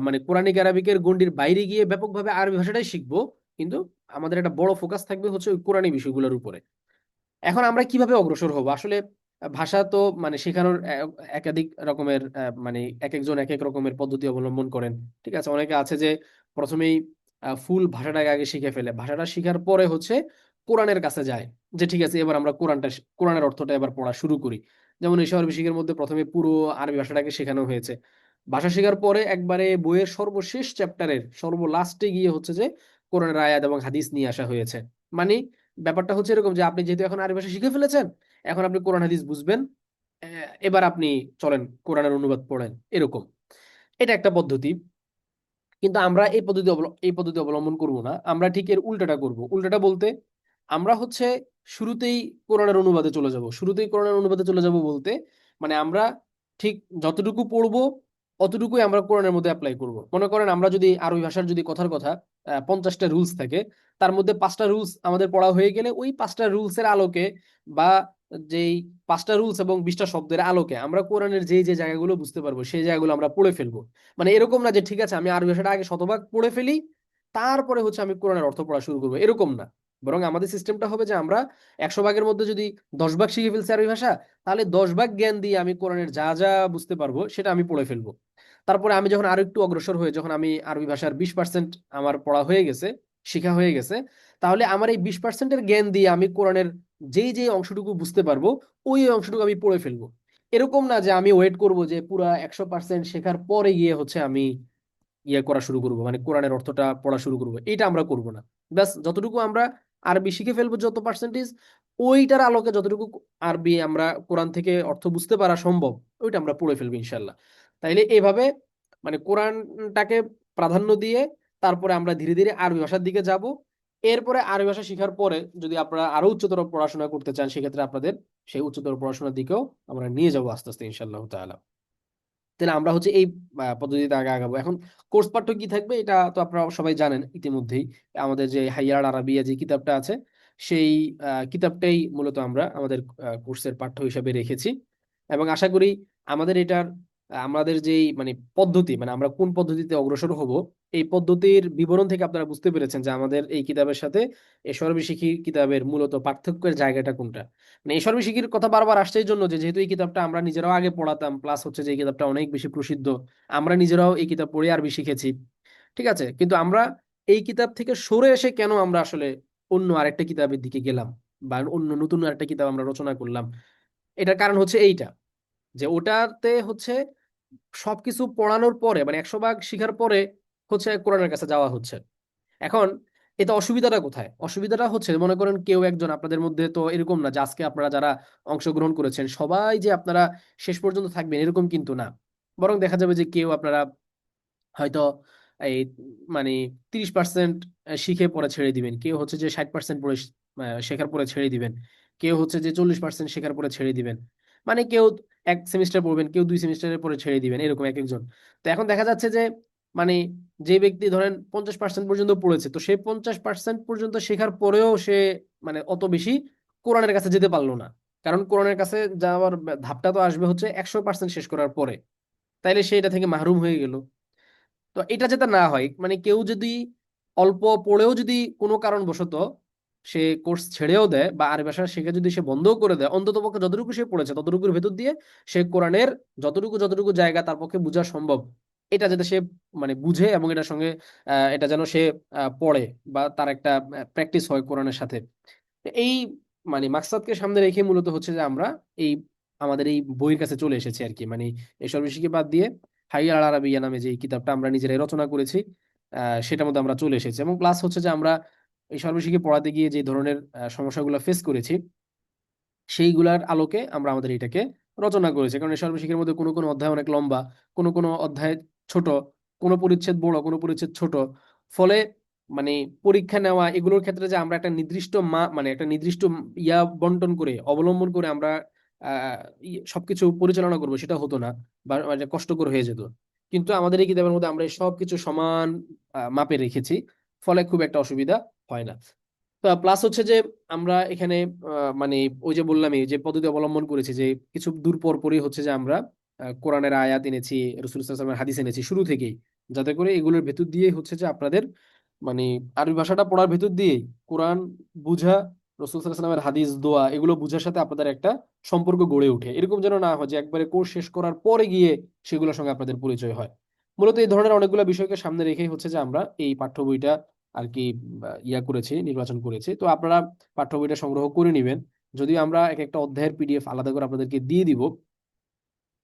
মানে কোরআনিক আরবিকের গণ্ডির বাইরে গিয়ে ব্যাপকভাবে আরবি ভাষাটাই শিখবো। কিন্তু আমাদের একটা বড় ফোকাস থাকবে হচ্ছে ওই কোরআনী বিষয়গুলোর উপরে। এখন আমরা কিভাবে অগ্রসর হব আসলে? ভাষা তো মানে শেখানোর একাধিক রকমের মানে এক একজন এক এক রকমের পদ্ধতি অবলম্বন করেন। ঠিক আছে, অনেকে আছে যে প্রথমেই ফুল ভাষাটাকে আগে শিখে ফেলে, ভাষাটা শিখার পরে হচ্ছে কোরআনের কাছে যায়, যে ঠিক আছে এবার আমরা কোরআনের অর্থটা এবার পড়া শুরু করি। যেমন এই শহর বিশিকের মধ্যে প্রথমে পুরো আরবি ভাষাটাকে শেখানো হয়েছে। ভাষা শেখার পরে একবারে বইয়ের সর্বশেষ চ্যাপ্টারের সর্বলাস্টে গিয়ে হচ্ছে যে কোরআনের আয়াত এবং হাদিস নিয়ে আসা হয়েছে। মানে ব্যাপারটা হচ্ছে এরকম যে আপনি যেহেতু এখন আরবি ভাষা শিখে ফেলেছেন, এখন আপনি কোরআন হাদিস বুঝবেন, এবার আপনি চলেন কোরআনের অনুবাদ পড়েন, এরকম। এটা একটা পদ্ধতি। কিন্তু আমরা এই পদ্ধতি অবলম্বন করব না, আমরা ঠিক এর উল্টাটা করব। উল্টাটা বলতে আমরা হচ্ছে শুরুতেই কোরআনের অনুবাদে চলে যাব। শুরুতেই কোরআনের অনুবাদে চলে যাব বলতে মানে আমরা ঠিক যতটুকু পড়বো অতটুকুই আমরা কোরআনের মধ্যে অ্যাপ্লাই করব। মনে করেন আমরা যদি আরবি ভাষার যদি কথার কথা 50টা রুলস থাকে, তার মধ্যে 5টা রুলস আমাদের পড়া হয়ে গেলে ওই 5টা রুলসের আলোকে বা যেই 5টা রুলস এবং 20টা শব্দের আলোকে আমরা কোরআনের যে যে জায়গাগুলো বুঝতে পারবো সেই জায়গাগুলো আমরা পড়ে ফেলবো। মানে এরকম না যে ঠিক আছে আমি আরবি ভাষাটা আগে শতভাগ পড়ে ফেলি, তারপরে হচ্ছে আমি কোরআনের অর্থ পড়া শুরু করবো, এরকম না। বরং আমাদের সিস্টেমটা হবে যে আমরা 100 ভাগের মধ্যে যদি 10 ভাগ শিখে ফেলছি আরবি ভাষা, তাহলে 10 ভাগ জ্ঞান দিয়ে আমি কোরআনের যা যা বুঝতে পারবো সেটা আমি পড়ে ফেলবো। তারপরে আমি যখন আরো একটু অগ্রসর হয়ে যখন আমি আরবি ভাষার 20% আমার পড়া হয়ে গেছে, শিখা হয়ে গেছে, তাহলে আমার এই 20%-এর জ্ঞান দিয়ে আমি কোরআনের যেই যে অংশটুকু বুঝতে পারবো ওই অংশটুকু আমি পড়ে ফেলবো। এরকম না যে আমি ওয়েট করব যে পুরা 100% শেখার পরে গিয়ে হচ্ছে আমি ইয়ে করা শুরু করব, মানে কোরআনের অর্থটা পড়া শুরু করব, এটা আমরা করব না। ব্যাস যতটুকু আমরা আরবি শিখে ফেলবো যত পার্সেন্টেজ, ওইটার আলোকে যতটুকু আরবি আমরা কোরআন থেকে অর্থ বুঝতে পারা সম্ভব ওইটা আমরা পড়ে ফেলবো ইনশাল্লাহ। তাইলে এইভাবে মানে কোরআনটাকে প্রাধান্য দিয়ে তারপরে আমরা ধীরে ধীরে আরবি ভাষার দিকে যাব। এরপরে আরবি ভাষা শেখার পরে যদি আপনারা আরো উচ্চতর পড়াশোনা করতে চান, সেক্ষেত্রে আপনাদের সেই উচ্চতর পড়াশোনার দিকেও আমরা নিয়ে যাবো আস্তে আস্তে ইনশাআল্লাহ তাআলা। তাহলে আমরা হচ্ছে এই পদ্ধতিতে আগে আগাবো। এখন কোর্স পাঠ্য কি থাকবে এটা তো আপনারা সবাই জানেন ইতিমধ্যেই। আমাদের যে হাইয়ার আরাবিয়া যে কিতাবটা আছে, সেই কিতাবটাই মূলত আমরা আমাদের কোর্সের পাঠ্য হিসাবে রেখেছি। এবং আশা করি আমাদের এটার আমাদের যেই মানে পদ্ধতি, মানে আমরা কোন পদ্ধতিতে অগ্রসর হব, এই পদ্ধতির বিবরণ থেকে আপনারা বুঝতে পেরেছেন যে আমাদের এই কিতাবের সাথে এই সর্বশিক্ষী কিতাবের মূলত পার্থক্যের জায়গাটা কোনটা। মানে এই সর্বশিক্ষীর কথা বারবার আসছে এই জন্য যে যেহেতু এই কিতাবটা আমরা নিজেরাও আগে পড়াতাম, প্লাস হচ্ছে যে এই কিতাবটা অনেক বেশি প্রসিদ্ধ, আমরা নিজেরাও এই কিতাব পড়ে আরবি শিখেছি। ঠিক আছে, কিন্তু আমরা এই কিতাব থেকে সরে এসে কেন আমরা আসলে অন্য আরেকটা কিতাবের দিকে গেলাম বা অন্য নতুন আরেকটা কিতাব আমরা রচনা করলাম, এটার কারণ হচ্ছে এইটা, যে ওটাতে হচ্ছে সবকিছু পড়ানোর পরে মানে 100 ভাগ শিখার পরে হচ্ছে কোরআনের কাছে যাওয়া হচ্ছে। এখন এতে অসুবিধাটা কোথায়? অসুবিধাটা হচ্ছে, মনে করেন কেউ একজন আপনাদের মধ্যে তো এরকম না যে আজকে আপনারা যারা অংশগ্রহণ করেছেন সবাই যে আপনারা শেষ পর্যন্ত থাকবেন এরকম কিন্তু না। বরং দেখা যাবে যে কেউ আপনারা হয়তো এই মানে 30% শিখে পরে ছেড়ে দিবেন, কেউ হচ্ছে যে 60% পরে শেখার পরে ছেড়ে দিবেন, কেউ হচ্ছে যে 40% শেখার পরে ছেড়ে দিবেন। মানে কেউ এক সেমিস্টার পড়বেন, কেউ 2 সেমিস্টারের পরে ছেড়ে দিবেন, এরকম এক একজন। তো এখন দেখা যাচ্ছে যে মানে যে ব্যক্তি ধরেন 50% পর্যন্ত পড়েছে, তো সে 50% পর্যন্ত শেখার পরেও সে মানে অত বেশি কোরআনের কাছে যেতে পারলো না। কারণ কোরআনের কাছে যাওয়ার ধাপটা তো আসবে হচ্ছে 100% শেষ করার পরে। তাইলে সে এটা থেকে মাহরুম হয়ে গেল। তো এটা যাতে না হয়, মানে কেউ যদি অল্প পড়েও যদি কোনো কারণবশত সে কোর্স ছেড়েও দেয় বা আরবি ভাষা শেখা যদি সে বন্ধও করে দেয়, অন্তত পক্ষে যতটুকু সে পড়েছে ততটুকুর ভেতর দিয়ে সে কোরআনের যতটুকু জায়গা তার পক্ষে বোঝা সম্ভব, এটা যাতে সে মানে বুঝে এবং এটার সঙ্গে এটা যেন সে পড়ে বা তার একটা প্র্যাকটিস হয় কোরআনের সাথে। এই মানে মাকসাদকে সামনে রেখে মূলত হচ্ছে যে আমরা এই আমাদের এই বইয়ের কাছে চলে এসেছি আর কি। মানে এই সর্বশিক্ষা বাদ দিয়ে হাইয়া আল আরাবিয়া নামে যে এই কিতাবটা আমরা নিজেরাই রচনা করেছি, সেটার মধ্যে আমরা চলে এসেছি। এবং প্লাস হচ্ছে যে আমরা এই সর্বশিক্ষা পড়াতে গিয়ে যে ধরনের সমস্যাগুলো ফেস করেছি সেইগুলার আলোকে আমরা আমাদের এটাকে রচনা করেছি। কারণ এই সর্বশিক্ষার মধ্যে কোনো কোনো অধ্যায় অনেক লম্বা, কোনো কোনো অধ্যায় ছোট, কোনো পরিচ্ছেদ বড়, কোনো পরিচ্ছেদ ছোট। ফলে মানে পরীক্ষা নেওয়া এগুলোর ক্ষেত্রে যে আমরা একটা নির্দিষ্ট মানে একটা নির্দিষ্ট ইয়া বন্টন করে অবলম্বন করে আমরা আহ সবকিছু পরিচালনা করবো সেটা হতো না, বা মানে কষ্টকর হয়ে যেত। কিন্তু আমাদের এই কিতাবের মধ্যে আমরা এই সবকিছু সমান মাপে রেখেছি, ফলে খুব একটা অসুবিধা হয় না। তো প্লাস হচ্ছে যে আমরা এখানে মানে ওই যে বললাম এই যে পদ্ধতি অবলম্বন করেছি যে কিছু দূর পর পরই হচ্ছে যে আমরা কোরআনের আয়াত এনেছি, রাসূল সাল্লাল্লাহু আলাইহি ওয়াসাল্লামের হাদিস এনেছি শুরু থেকেই, যাতে করে এগুলোর ভেতর দিয়ে হচ্ছে যে আপনাদের মানে আরবি ভাষাটা পড়ার ভেতর দিয়েই কোরআন বুঝা, রাসূল সাল্লাল্লাহু আলাইহি ওয়াসাল্লামের হাদিস দোয়া এগুলো বুঝার সাথে আপনাদের একটা সম্পর্ক গড়ে ওঠে। এরকম যেন না হয় যে একবারে কোর্স শেষ করার পরে গিয়ে সেগুলোর সঙ্গে আপনাদের পরিচয় হয়। মূলত এই ধরনের অনেকগুলো বিষয়কে সামনে রেখেই হচ্ছে যে আমরা এই পাঠ্য বইটা আর কি ইয়া করেছি, নির্বাচন করেছি। তো আপনারা পাঠ্য বইটা সংগ্রহ করে নেবেন। যদিও আমরা এক একটা অধ্যায়ের পিডিএফ আলাদা করে আপনাদেরকে দিয়ে দিব,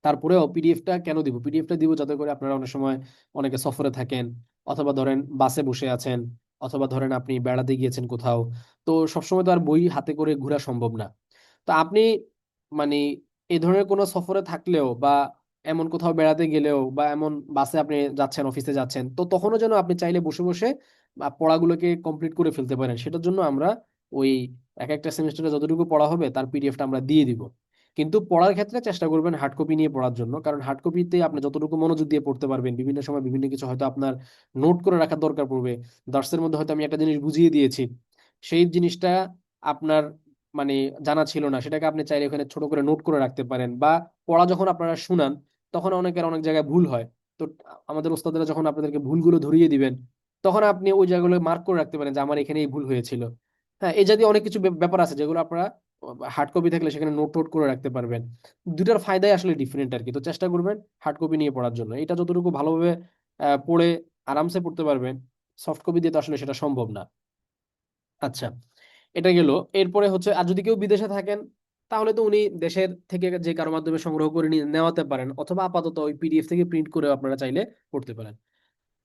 তারপরেও পিডিএফটা কেন দিব, পিডিএফটা দিব যাতে করে আপনারা অনেক সময় অনেকে সফরে থাকেন, অথবা ধরেন বাসে বসে আছেন, অথবা ধরেন আপনি বেড়াতে গিয়েছেন কোথাও, তো সবসময় তো আর বই হাতে করে ঘোরা সম্ভব না। তো আপনি মানে এই ধরনের কোনো সফরে থাকলেও বা এমন কোথাও বেড়াতে গেলেও বা এমন বাসে আপনি যাচ্ছেন, অফিসে যাচ্ছেন, তো তখনও যেন আপনি চাইলে বসে বসে পড়াগুলোকে কমপ্লিট করে ফেলতে পারেন, সেটার জন্য আমরা ওই এক একটা সেমিস্টারে যতটুকু পড়া হবে তার পিডিএফটা আমরা দিয়ে দিব। কিন্তু পড়ার ক্ষেত্রে চেষ্টা করবেন হার্ড কপি নিয়ে পড়ার জন্য, কারণ হার্ড কপিতে আপনি যতটুকু মনোযোগ দিয়ে পড়তে পারবেন, বিভিন্ন সময় বিভিন্ন কিছু হয়তো আপনার নোট করে রাখার দরকার পড়বে। দার্সের মধ্যে হয়তো আমি একটা জিনিস বুঝিয়ে দিয়েছি, সেই জিনিসটা আপনার মানে জানা ছিল না, সেটাকে আপনি চাইলে ওখানে ছোট করে নোট করে রাখতে পারেন। বা পড়া যখন আপনারা শুনান তখন অনেকের অনেক জায়গায় ভুল হয়, তো আমাদের ওস্তাদরা যখন আপনাদেরকে ভুলগুলো ধরিয়ে দিবেন তখন আপনি ওই জায়গাগুলো মার্ক করে রাখতে পারেন যে আমার এখানে এই ভুল হয়েছিল। হ্যাঁ, এই জাতীয় অনেক কিছু ব্যাপার আছে যেগুলো আপনারা হার্ড কপি থাকলে সেখানে নোট টোট করে রাখতে পারবেন। দুটার ফায়দাই আসলে ডিফারেন্ট আর কি। তো চেষ্টা করবেন হার্ড কপি নিয়ে পড়ার জন্য, এটা যতটুকু ভালোভাবে পড়ে আরামসে পড়তে পারবেন, সফট কপি দিয়ে তো আসলে সেটা সম্ভব না। আচ্ছা, এটা গেল। এরপরে হচ্ছে আর যদি কেউ বিদেশে থাকেন তাহলে তো উনি দেশের থেকে যে কারো মাধ্যমে সংগ্রহ করে নিয়ে নেওয়াতে পারেন, অথবা আপাতত ওই পিডিএফ থেকে প্রিন্ট করে আপনারা চাইলে পড়তে পারেন।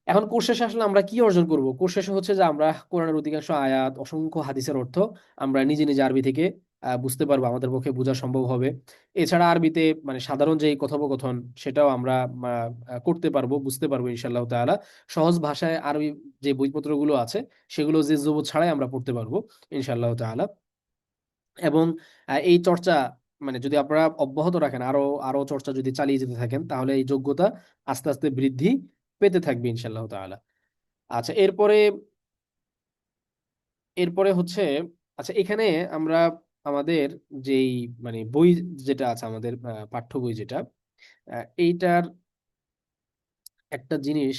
এখন কোর্স শেষে আসলে আমরা কি অর্জন করব? কোর্স শেষে হচ্ছে যে আমরা কোরআনের অধিকাংশ আয়াত, অসংখ্য হাদিসের অর্থ আমরা নিজে নিজে আরবি থেকে বুঝতে পারবো, আমাদের পক্ষে বোঝা সম্ভব হবে। এছাড়া আরবিতে মানে সাধারণ যে কথোপকথন সেটাও আমরা করতে পারবো, বুঝতে পারবো ইনশাআল্লাহ তাআলা। সহজ ভাষায় আরবি যে বইপত্রগুলো আছে সেগুলো যে জবর ছাড়াই আমরা পড়তে পারবো ইনশাআল্লাহ তাআলা। এবং এই চর্চা মানে যদি আপনারা অব্যাহত রাখেন, আরো আরো চর্চা যদি চালিয়ে যেতে থাকেন, তাহলে এই যোগ্যতা আস্তে আস্তে বৃদ্ধি পেতে থাকবে ইনশাআল্লাহ তাআলা। আচ্ছা, এরপরে এরপরে হচ্ছে আচ্ছা এখানে আমরা আমাদের যেই মানে বই যেটা আছে আমাদের পাঠ্য বই যেটা, এইটার একটা জিনিস,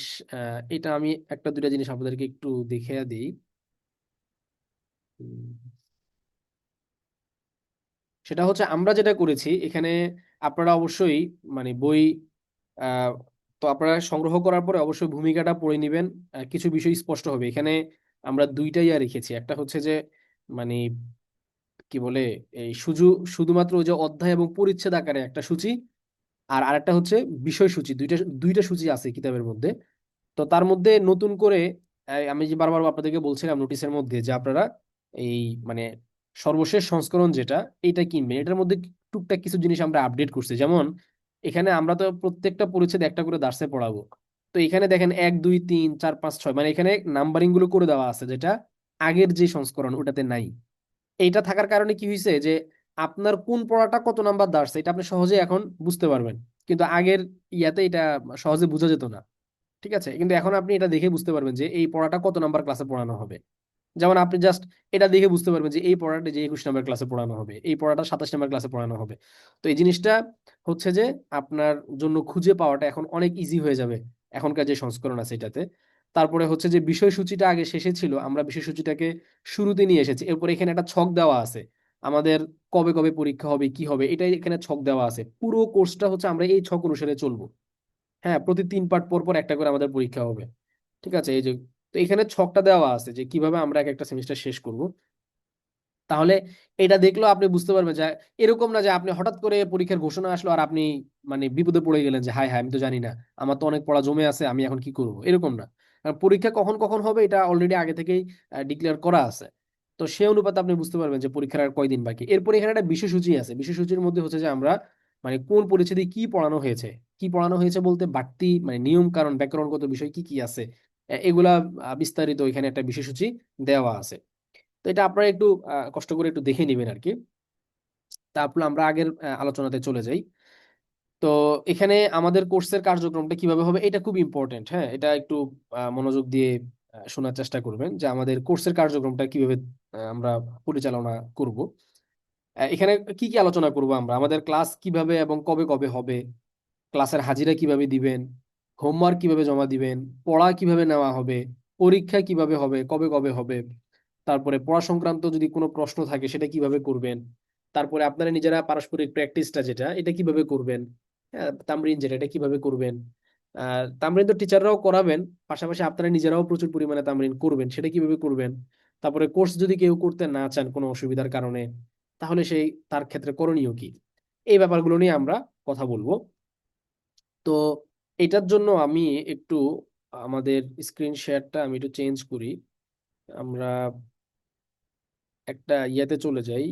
এটা আমি একটা দুইটা জিনিস আপনাদেরকে একটু দেখিয়ে দিই। উম, সেটা হচ্ছে আমরা যেটা করেছি এখানে, আপনারা অবশ্যই মানে বই আহ, তো আপনারা সংগ্রহ করার পরে অবশ্যই ভূমিকাটা পড়ে নেবেন। কিছু বিষয় স্পষ্ট হবে এখানে। আমরা দুইটাই আর রেখেছি, একটা হচ্ছে যে মানে কি বলে এই শুধুমাত্র ওই যে অধ্যায় এবং পরিচ্ছেদ আকারে একটা সূচি, আর আরেকটা হচ্ছে বিষয় সূচি, দুইটা দুইটা সূচি আছে কিতাবের মধ্যে। তো তার মধ্যে নতুন করে আমি যে বারবার আপনাদেরকে বলছিলাম নোটিশের মধ্যে যে আপনারা এই মানে সর্বশেষ সংস্করণ যেটা এইটা কিনবেন, এটার মধ্যে টুকটাক কিছু জিনিস আমরা আপডেট করছি। যেমন এখানে আমরা তো প্রত্যেকটা পরিচ্ছেদ একটা করে দার্সে পড়াবো। তো এখানে দেখেন 1 2 3 4 5 6, মানে এখানে নাম্বারিং গুলো করে দেওয়া আছে, যেটা আগের যে সংস্করণ ওটাতে নাই। এইটা থাকার কারণে কি হয়েছে যে আপনার কোন পড়াটা কত নাম্বার দাঁড়ছে এটা আপনি সহজে এখন বুঝতে পারবেন, কিন্তু আগের ইয়াতে এটা সহজে বোঝা যেত না। ঠিক আছে, কিন্তু এখন আপনি এটা দেখে বুঝতে পারবেন যে এই পড়াটা কত নাম্বার ক্লাসে পড়ানো হবে। যেমন আপনি জাস্ট এটা দেখে বুঝতে পারবেন যে এই পড়াটা যে 21 নম্বর ক্লাসে পড়ানো হবে, এই পড়াটা 27 নম্বর ক্লাসে পড়ানো হবে। তো এই জিনিসটা হচ্ছে যে আপনার জন্য খুঁজে পাওয়াটা এখন অনেক ইজি হয়ে যাবে এখনকার যে সংস্করণ আছে এটাতে। তারপরে হচ্ছে যে বিষয়সূচিটা আগে শেষে ছিল, আমরা বিষয়সূচিটাকে শুরুতে নিয়ে এসেছি। এরপর এখানে একটা ছক দেওয়া আছে আমাদের, কবে কবে পরীক্ষা হবে কি হবে এটাই এখানে ছক দেওয়া আছে। পুরো কোর্সটা হচ্ছে আমরা এই ছক অনুসারে চলবো। হ্যাঁ, প্রতি 3 পার্ট পর পর একটা করে আমাদের পরীক্ষা হবে। ঠিক আছে, এই যে তো এখানে ছকটা দেওয়া আছে যে কিভাবে আমরা এক একটা সেমিস্টার শেষ করব। তাহলে এটা দেখলেও আপনি বুঝতে পারবেন যে এরকম না যে আপনি হঠাৎ করে পরীক্ষার ঘোষণা আসলো আর আপনি মানে বিপদে পড়ে গেলেন যে হায় হায় আমি তো জানি না, আমার তো অনেক পড়া জমে আছে, আমি এখন কি করব, এরকম না। কারণ পরীক্ষা কখন কখন হবে এটা অলরেডি আগে থেকেই ডিক্লেয়ার করা আছে। তো সে অনুপাতে আপনি বুঝতে পারবেন যে পরীক্ষার আর কয়দিন বাকি। এরপর এখানে একটা বিষয়সূচি আছে, বিষয়সূচির মধ্যে হচ্ছে যে আমরা মানে কোন পরিচ্ছেদে কি পড়ানো হয়েছে। কি পড়ানো হয়েছে বলতে বাড়তি মানে নিয়ম কারণ ব্যাকরণগত বিষয় কি কি আছে, এগুলা বিস্তারিত এখানে একটা বিষয়সূচি দেওয়া আছে। তো এটা আপনারা একটু কষ্ট করে একটু দেখে নেবেন আর কি। তারপর আমরা আগের আলোচনাতে চলে যাই। তো এখানে আমাদের কোর্সের কার্যক্রমটা কিভাবে হবে এটা খুব ইম্পর্টেন্ট। হ্যাঁ, এটা একটু মনোযোগ দিয়ে শোনার চেষ্টা করবেন যে আমাদের কোর্সের কার্যক্রমটা কিভাবে আমরা পরিচালনা করব। এখানে কি কি আলোচনা করব আমরা, আমাদের ক্লাস কিভাবে এবং কবে কবে হবে, ক্লাসের হাজিরা কিভাবে দিবেন, হোমওয়ার্ক কিভাবে জমা দিবেন, পড়া কিভাবে নেওয়া হবে, পরীক্ষা কিভাবে হবে, কবে কবে হবে, তারপরে পড়া সংক্রান্ত যদি কোনো প্রশ্ন থাকে সেটা কিভাবে করবেন, তারপরে আপনারা নিজেরা পারস্পরিক প্র্যাকটিসটা যেটা এটা কিভাবে করবেন, হ্যাঁ, তামরিন যেটা এটা কিভাবে করবেন। তামরিন তো টিচাররাও করাবেন, পাশাপাশি আপনারা নিজেরাও প্রচুর পরিমাণে তামরিন করবেন, সেটা কিভাবে করবেন। তারপরে কোর্স যদি কেউ করতে না চান কোনো অসুবিধার কারণে, তাহলে সেই তার ক্ষেত্রে করণীয় কি, এই ব্যাপারগুলো নিয়ে আমরা কথা বলবো। তো এটার জন্য আমি একটু আমাদের স্ক্রিন শেয়ারটা আমি একটু চেঞ্জ করি। আমরা একটা ইয়াতে চলে যাই।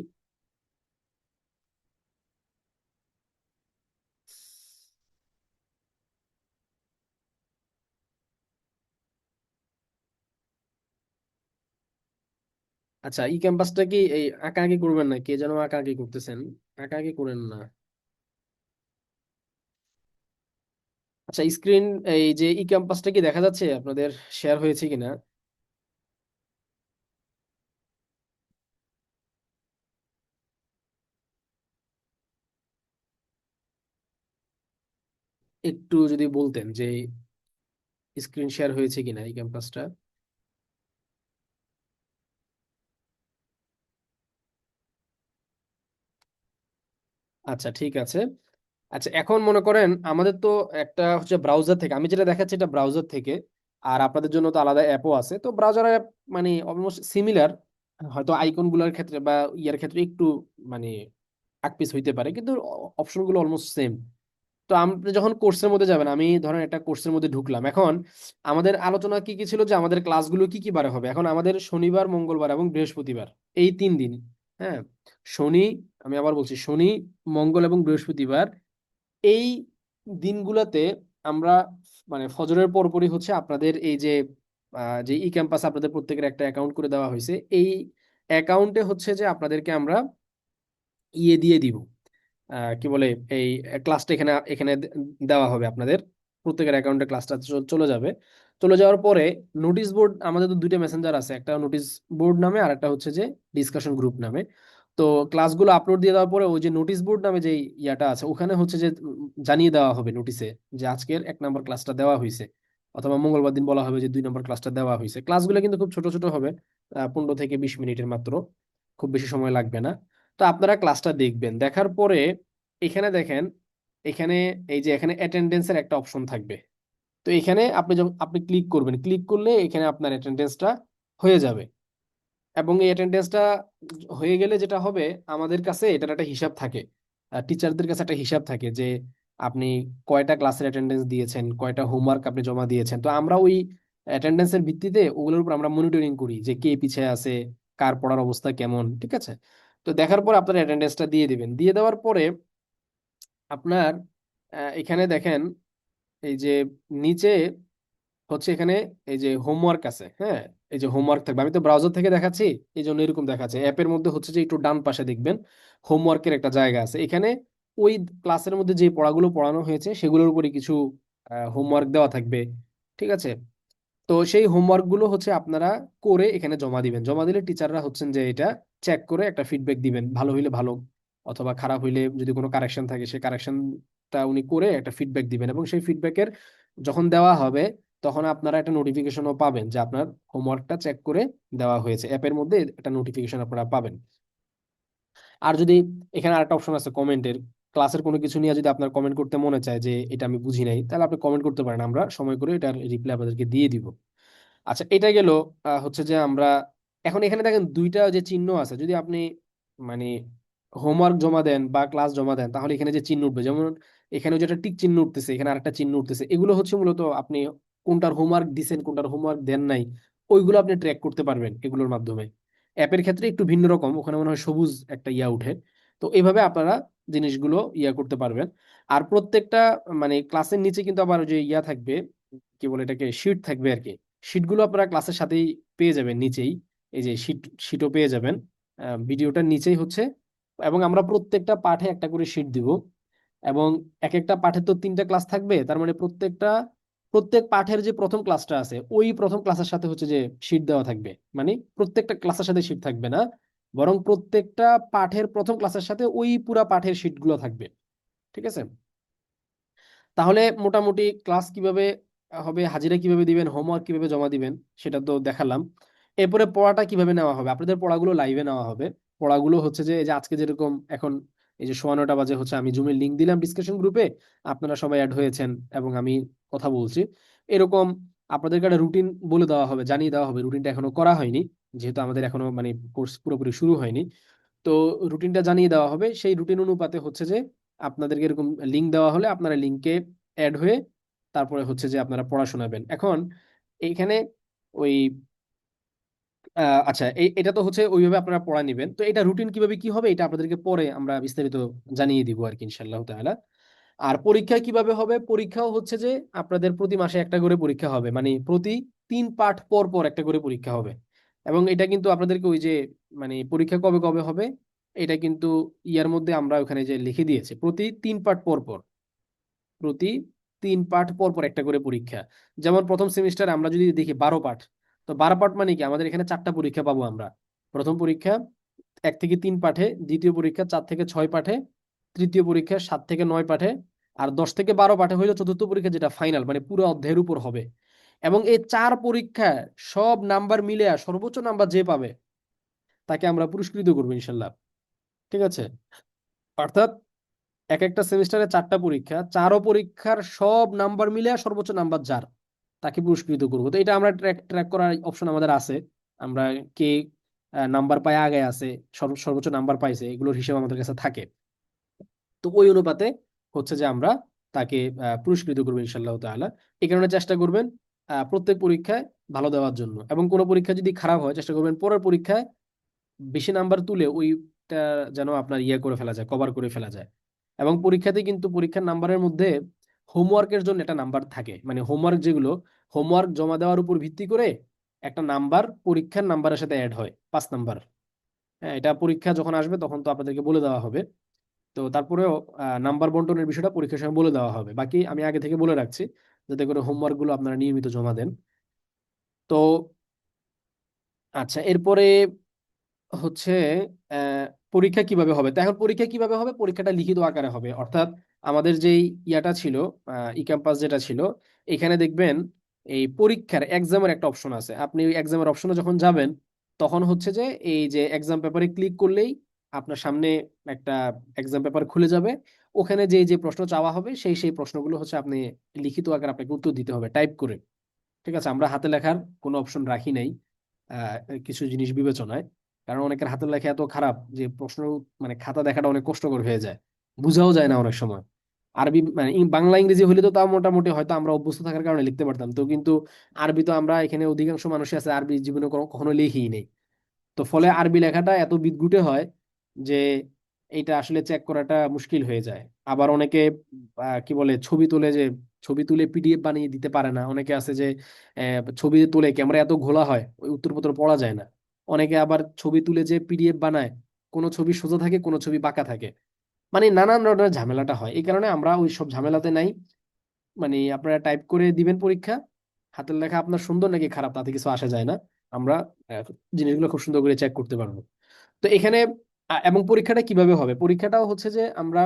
আচ্ছা, ই ক্যাম্পাসটা কি এই আঁকাআঁকি করবেন না, কে যেন আঁকাআঁকি করতেছেন, আঁকাআঁকি করেন না। আচ্ছা, স্ক্রিন এই যে ই ক্যাম্পাসটা কি দেখা যাচ্ছে আপনাদের, শেয়ার হয়েছে কিনা? একটু যদি বলতেন যে স্ক্রিন শেয়ার হয়েছে কিনা এই ক্যাম্পাসটা। আচ্ছা, ঠিক আছে। আচ্ছা, এখন মনে করেন আমাদের তো একটা হচ্ছে ব্রাউজার থেকে, আমি যেটা দেখাচ্ছি এটা ব্রাউজার থেকে, আর আপনাদের জন্য তো আলাদা অ্যাপও আছে। তো ব্রাউজার অ্যাপ মানে অলমোস্ট সিমিলার, হয়তো আইকন গুলার ক্ষেত্রে বা ইয়ার ক্ষেত্রে একটু মানে আকপিস হইতে পারে, কিন্তু অপশন গুলো অলমোস্ট সেম। তো আপনি যখন কোর্সের মধ্যে যাবেন, আমি ধরেন একটা কোর্সের মধ্যে ঢুকলাম। এখন আমাদের আলোচনা কি কি ছিল যে আমাদের ক্লাসগুলো কি কি বারে হবে। এখন আমাদের শনিবার, মঙ্গলবার এবং বৃহস্পতিবার, এই 3 দিন। হ্যাঁ, শনি, আমি আবার বলছি শনি, মঙ্গল এবং বৃহস্পতিবার, এই দিনগুলোতে আমরা মানে ফজরের পরপরই হচ্ছে আপনাদের এই যে যে ই ক্যাম্পাস আপনাদের প্রত্যেকের একটা অ্যাকাউন্ট করে দেওয়া হয়েছে, এই অ্যাকাউন্টে হচ্ছে যে আপনাদেরকে আমরা ইয়ে দিয়ে দিব, কি বলে এই ক্লাসটা এখানে এখানে দেওয়া হবে আপনাদের প্রত্যেকের অ্যাকাউন্টে, ক্লাসটা চলে যাবে। চলে যাওয়ার পরে নোটিশ বোর্ড, আমাদের তো দুইটা মেসেঞ্জার আছে, একটা নোটিশ বোর্ড নামে আর একটা হচ্ছে যে ডিসকাশন গ্রুপ নামে। তো ক্লাসগুলো আপলোড দিয়ে দেওয়ার পরে ওই যে নোটিশ বোর্ড নামে যে ইয়াটা আছে ওখানে হচ্ছে যে জানিয়ে দেওয়া হবে নোটিশে যে আজকের 1 নম্বর ক্লাসটা দেওয়া হয়েছে, অথবা মঙ্গলবার দিন বলা হবে যে 2 নম্বর ক্লাসটা দেওয়া হয়েছে। ক্লাসগুলো কিন্তু খুব ছোট ছোট হবে, 15 থেকে 20 মিনিটের মাত্র, খুব বেশি সময় লাগবে না। তো আপনারা ক্লাসটা দেখবেন, দেখার পরে এখানে দেখেন, এখানে এই যে এখানে অ্যাটেন্ডেন্সের একটা অপশন থাকবে। তো এখানে আপনি যখন আপনি ক্লিক করবেন, ক্লিক করলে এখানে আপনার অ্যাটেন্ডেন্সটা হয়ে যাবে। এবং এই অ্যাটেন্ডেন্সটা হয়ে গেলে যেটা হবে, আমাদের কাছে এটার একটা হিসাব থাকে, টিচারদের কাছে একটা হিসাব থাকে যে আপনি কয়টা ক্লাসের অ্যাটেন্ডেন্স দিয়েছেন, কয়টা হোমওয়ার্ক আপনি জমা দিয়েছেন। তো আমরা ওই অ্যাটেন্ডেন্সের ভিত্তিতে ওগুলোর উপর আমরা মনিটরিং করি যে কে পিছিয়ে আছে, কার পড়ার অবস্থা কেমন, ঠিক আছে? তো দেখার পর আপনার অ্যাটেন্ডেন্সটা দিয়ে দিবেন। দিয়ে দেওয়ার পরে আপনার এখানে দেখেন এই যে নিচে হচ্ছে এখানে এই যে হোমওয়ার্ক আছে, হ্যাঁ, এই যে হোমওয়ার্ক থাকবে। আমি তো ব্রাউজার থেকে দেখাচ্ছি, এই জন্য এরকম দেখাচ্ছে। অ্যাপের মধ্যে হচ্ছে যে একটু ডান পাশে দেখবেন হোমওয়ার্কের একটা জায়গা আছে। এখানে ওই ক্লাসের মধ্যে যে পড়াগুলো পড়ানো হয়েছে সেগুলোর উপরে কিছু হোমওয়ার্ক দেওয়া থাকবে, ঠিক আছে? তো সেই হোমওয়ার্ক গুলো হচ্ছে আপনারা করে এখানে জমা দিবেন। জমা দিলে টিচাররা হচ্ছেন যে এটা চেক করে একটা ফিডব্যাক দিবেন, ভালো হইলে ভালো, অথবা খারাপ হইলে যদি কোনো কারেকশন থাকে সেই কারেকশনটা উনি করে একটা ফিডব্যাক দিবেন। এবং সেই ফিডব্যাকের যখন দেওয়া হবে তখন আপনারা একটা নোটিফিকেশনও পাবেন যে আপনার হোমওয়ার্কটা চেক করে দেওয়া হয়েছে। অ্যাপের মধ্যে একটা নোটিফিকেশন আপনারা পাবেন। আর যদি এখানে আরেকটা অপশন আছে কমেন্টের, ক্লাসের কোনো কিছু নিয়ে যদি আপনার কমেন্ট করতে মনে চায় যে এটা আমি বুঝি নাই, তাহলে আপনি কমেন্ট করতে পারেন, আমরা সময় করে এটার রিপ্লাই আপনাদেরকে দিয়ে দিব। আচ্ছা, এটা গেল হচ্ছে যে আমরা এখন এখানে দেখেন দুইটা যে চিহ্ন আছে, যদি আপনি মানে হোমওয়ার্ক জমা দেন বা ক্লাস জমা দেন তাহলে এখানে যে চিহ্ন উঠবে, যেমন এখানে যেটা টিক চিহ্ন উঠতেছে, এখানে আরেকটা চিহ্ন উঠতেছে, এগুলো হচ্ছে মূলত আপনি কোনটার হোমওয়ার্ক দিছেন কোনটার হোমওয়ার্ক দেন নাই, ওইগুলো আপনি ট্র্যাক করতে পারবেন এগুলোর মাধ্যমে। অ্যাপের ক্ষেত্রে একটু ভিন্ন রকম, ওখানে মনে হয় সবুজ একটা ইয়া উঠে। তো এইভাবে আপনারা জিনিসগুলো ইয়া করতে পারবেন। আর প্রত্যেকটা মানে ক্লাসের নিচে কিন্তু আবার যে ইয়া থাকবে, কি বলে এটাকে, শিট থাকবে আর কি। শিটগুলো আপনারা ক্লাসের সাথেই পেয়ে যাবেন নিচেই, এই যে শিটও পেয়ে যাবেন ভিডিওটার নিচেই হচ্ছে। এবং আমরা প্রত্যেকটা পাঠে একটা করে শিট দিব। এবং এক একটা পাঠে তো 3টা ক্লাস থাকবে, তার মানে প্রত্যেক পাঠের যে প্রথম ক্লাসটা আছে ওই প্রথম ক্লাসের সাথে হচ্ছে যে শিট দেওয়া থাকবে। মানে প্রত্যেকটা ক্লাসের সাথে শিট থাকবে না, বরং প্রত্যেকটা পাঠের প্রথম ক্লাসের সাথে ওই পুরা পাঠের শিটগুলো থাকবে, ঠিক আছে? তাহলে মোটামুটি ক্লাস কিভাবে হবে, হাজিরা কিভাবে দিবেন, হোমওয়ার্ক কিভাবে জমা দিবেন সেটা তো দেখালাম। এরপরে পড়াটা কিভাবে নেওয়া হবে, আপনাদের পড়াগুলো লাইভে নেওয়া হবে। পড়াগুলো হচ্ছে যে এই যে আজকে যেরকম এখন এই যে 9:15 বাজে হচ্ছে আমি জুমের লিংক দিলাম ডিসকাশন গ্রুপে, আপনারা সবাই অ্যাড হয়েছেন এবং আমি কথা বলছি এরকম। আপনাদেরকে একটা রুটিন বলে দেওয়া হবে, জানিয়ে দেওয়া হবে। রুটিনটা এখনো করা হয়নি, যেহেতু আমাদের এখনো মানে কোর্স পুরোপুরি শুরু হয়নি। তো রুটিনটা জানিয়ে দেওয়া হবে, সেই রুটিন অনুপাতে হচ্ছে যে আপনাদেরকে এরকম লিঙ্ক দেওয়া হলে আপনারা লিঙ্কে অ্যাড হয়ে তারপরে হচ্ছে যে আপনারা পড়া শোনাবেন। এখন এইখানে ওই আচ্ছা, এটা তো হচ্ছে ওইভাবে আপনারা পড়া নিবেন। তো এটা রুটিন কিভাবে কি হবে এটা আপনাদেরকে পরে আমরা বিস্তারিত জানিয়ে দিব আর কি, ইনশাআল্লাহ তাআলা। আর পরীক্ষা কিভাবে হবে, পরীক্ষাও হচ্ছে যে আপনাদের প্রতি মাসে একটা করে পরীক্ষা হবে, মানে প্রতি 3 পাঠ পর পর একটা করে পরীক্ষা হবে। এবং এটা কিন্তু আপনাদেরকে ওই যে মানে পরীক্ষা কবে কবে হবে এটা কিন্তু ইয়ার মধ্যে আমরা ওখানে যে লিখে দিয়েছে, প্রতি 3 পাঠ পর পর, প্রতি 3 পাঠ পর পর একটা করে পরীক্ষা। যেমন প্রথম সেমিস্টার আমরা যদি দেখি 12 পাঠ, তো 12 পাঠ মানে কি আমাদের এখানে 4টা পরীক্ষা পাবো আমরা। প্রথম পরীক্ষা 1 থেকে 3 পাঠে, দ্বিতীয় পরীক্ষা 4 থেকে 6 পাঠে, তৃতীয় পরীক্ষা 7 থেকে 9 পাঠে, আর 10 থেকে 12 পাঠে হইলো চতুর্থ পরীক্ষা, যেটা ফাইনাল মানে পুরো অধ্যায়ের উপর হবে। এবং এই 4 পরীক্ষা সব নাম্বার মিলে সর্বোচ্চ নাম্বার যে পাবে তাকে আমরা পুরস্কৃত করবো ইনশাল্লাহ, ঠিক আছে? অর্থাৎ এক একটা সেমিস্টারে 4টা পরীক্ষা, 4 পরীক্ষার সব নাম্বার মিলে সর্বোচ্চ নাম্বার যার, তাকে পুরস্কৃত করবো। তো এটা আমরা ট্র্যাক ট্র্যাক করার অপশন আমাদের আছে। আমরা কে নাম্বার পায় আগে আছে, সর্বোচ্চ নাম্বার পাইছে, এগুলোর হিসেব আমাদের কাছে থাকে। তো ওই অনুপাতে হচ্ছে যে আমরা তাকে পুরস্কৃত করবো ইনশাল্লাহ তাআলা। এই কারণে চেষ্টা করবেন প্রত্যেক পরীক্ষায় ভালো দেওয়ার জন্য। এবং কোনো পরীক্ষা যদি খারাপ হয় চেষ্টা করবেন পরের পরীক্ষায় বেশি নাম্বার তুলে ওইটা যেন আপনার ইয়ে করে ফেলা যায়, কভার করে ফেলা যায়। এবং পরীক্ষাতে কিন্তু পরীক্ষার নাম্বারের মধ্যে হোমওয়ার্কের জন্য একটা নাম্বার থাকে, মানে হোমওয়ার্ক যেগুলো হোমওয়ার্ক জমা দেওয়ার উপর ভিত্তি করে একটা নাম্বার পরীক্ষার নাম্বারের সাথে অ্যাড হয়, 5 নাম্বার। হ্যাঁ, এটা পরীক্ষা যখন আসবে তখন তো আপনাদেরকে বলে দেওয়া হবে। তো তারপরেও নাম্বার বন্টনের বিষয়টা পরীক্ষার সময় বলে দেওয়া হবে, বাকি আমি আগে থেকে বলে রাখছি যাতে করে হোমওয়ার্ক গুলো আপনারা নিয়মিত জমা দেন। তো আচ্ছা, এরপরে হচ্ছে আহ, পরীক্ষা কিভাবে হবে। তো এখন পরীক্ষা কিভাবে হবে, পরীক্ষাটা লিখিত আকারে হবে। অর্থাৎ আমাদের যেই ইয়াটা ছিল, ই ক্যাম্পাস যেটা ছিল, এখানে দেখবেন এই পরীক্ষার এক্সামের একটা অপশন আছে। আপনি ওই এক্সামের অপশনে যখন যাবেন তখন হচ্ছে যে এই যে এক্সাম পেপারে ক্লিক করলেই আপনার সামনে একটা এক্সাম পেপার খুলে যাবে। ওখানে যে যে প্রশ্ন চাওয়া হবে সেই প্রশ্নগুলো হচ্ছে আপনি লিখিত আকারে আপনাকে উত্তর দিতে হবে টাইপ করে, ঠিক আছে? আমরা হাতে লেখার কোনো অপশন রাখি নাই আহ, কিছু জিনিস বিবেচনায়। কারণ অনেকের হাতের লেখা এত খারাপ যে প্রশ্ন মানে খাতা দেখাটা অনেক কষ্টকর হয়ে যায়, বুঝাও যায় না অনেক সময়। আরবি মানে বাংলা ইংরেজি হলে তো তাও মোটামুটি হয়তো আমরা অভ্যস্ত থাকার কারণে লিখতে পারতাম, তো কিন্তু আরবি তো আমরা এখানে অধিকাংশ মানুষই আছে আরবি জীবনে কখনো লিখিই নেই। তো ফলে আরবি লেখাটা এত বিদঘুটে হয় যে এটা আসলে চেক করাটা মুশকিল হয়ে যায়। আবার অনেকে কি বলে ছবি তুলে, যে ছবি তুলে পিডিএফ বানিয়ে দিতে পারে না। অনেকে আছে যে ছবি তুলে ক্যামেরা এত ঘোলা হয় ওই উত্তরপত্র পড়া যায় না। অনেকে আবার ছবি তুলে যে পিডিএফ বানায়, কোনো ছবি সোজা থাকে কোনো ছবি বাঁকা থাকে, মানে নানান ধরনের ঝামেলাটা হয়। এই কারণে আমরা ওই সব ঝামেলাতে নাই। মানে আপনারা টাইপ করে দিবেন পরীক্ষা, হাতের লেখা আপনার সুন্দর নাকি খারাপ তাতে কিছু আসে যায় না। আমরা আহ, জিনিসগুলো খুব সুন্দর করে চেক করতে পারবো। তো এখানে এবং পরীক্ষাটা কিভাবে হবে, পরীক্ষাটাও হচ্ছে যে আমরা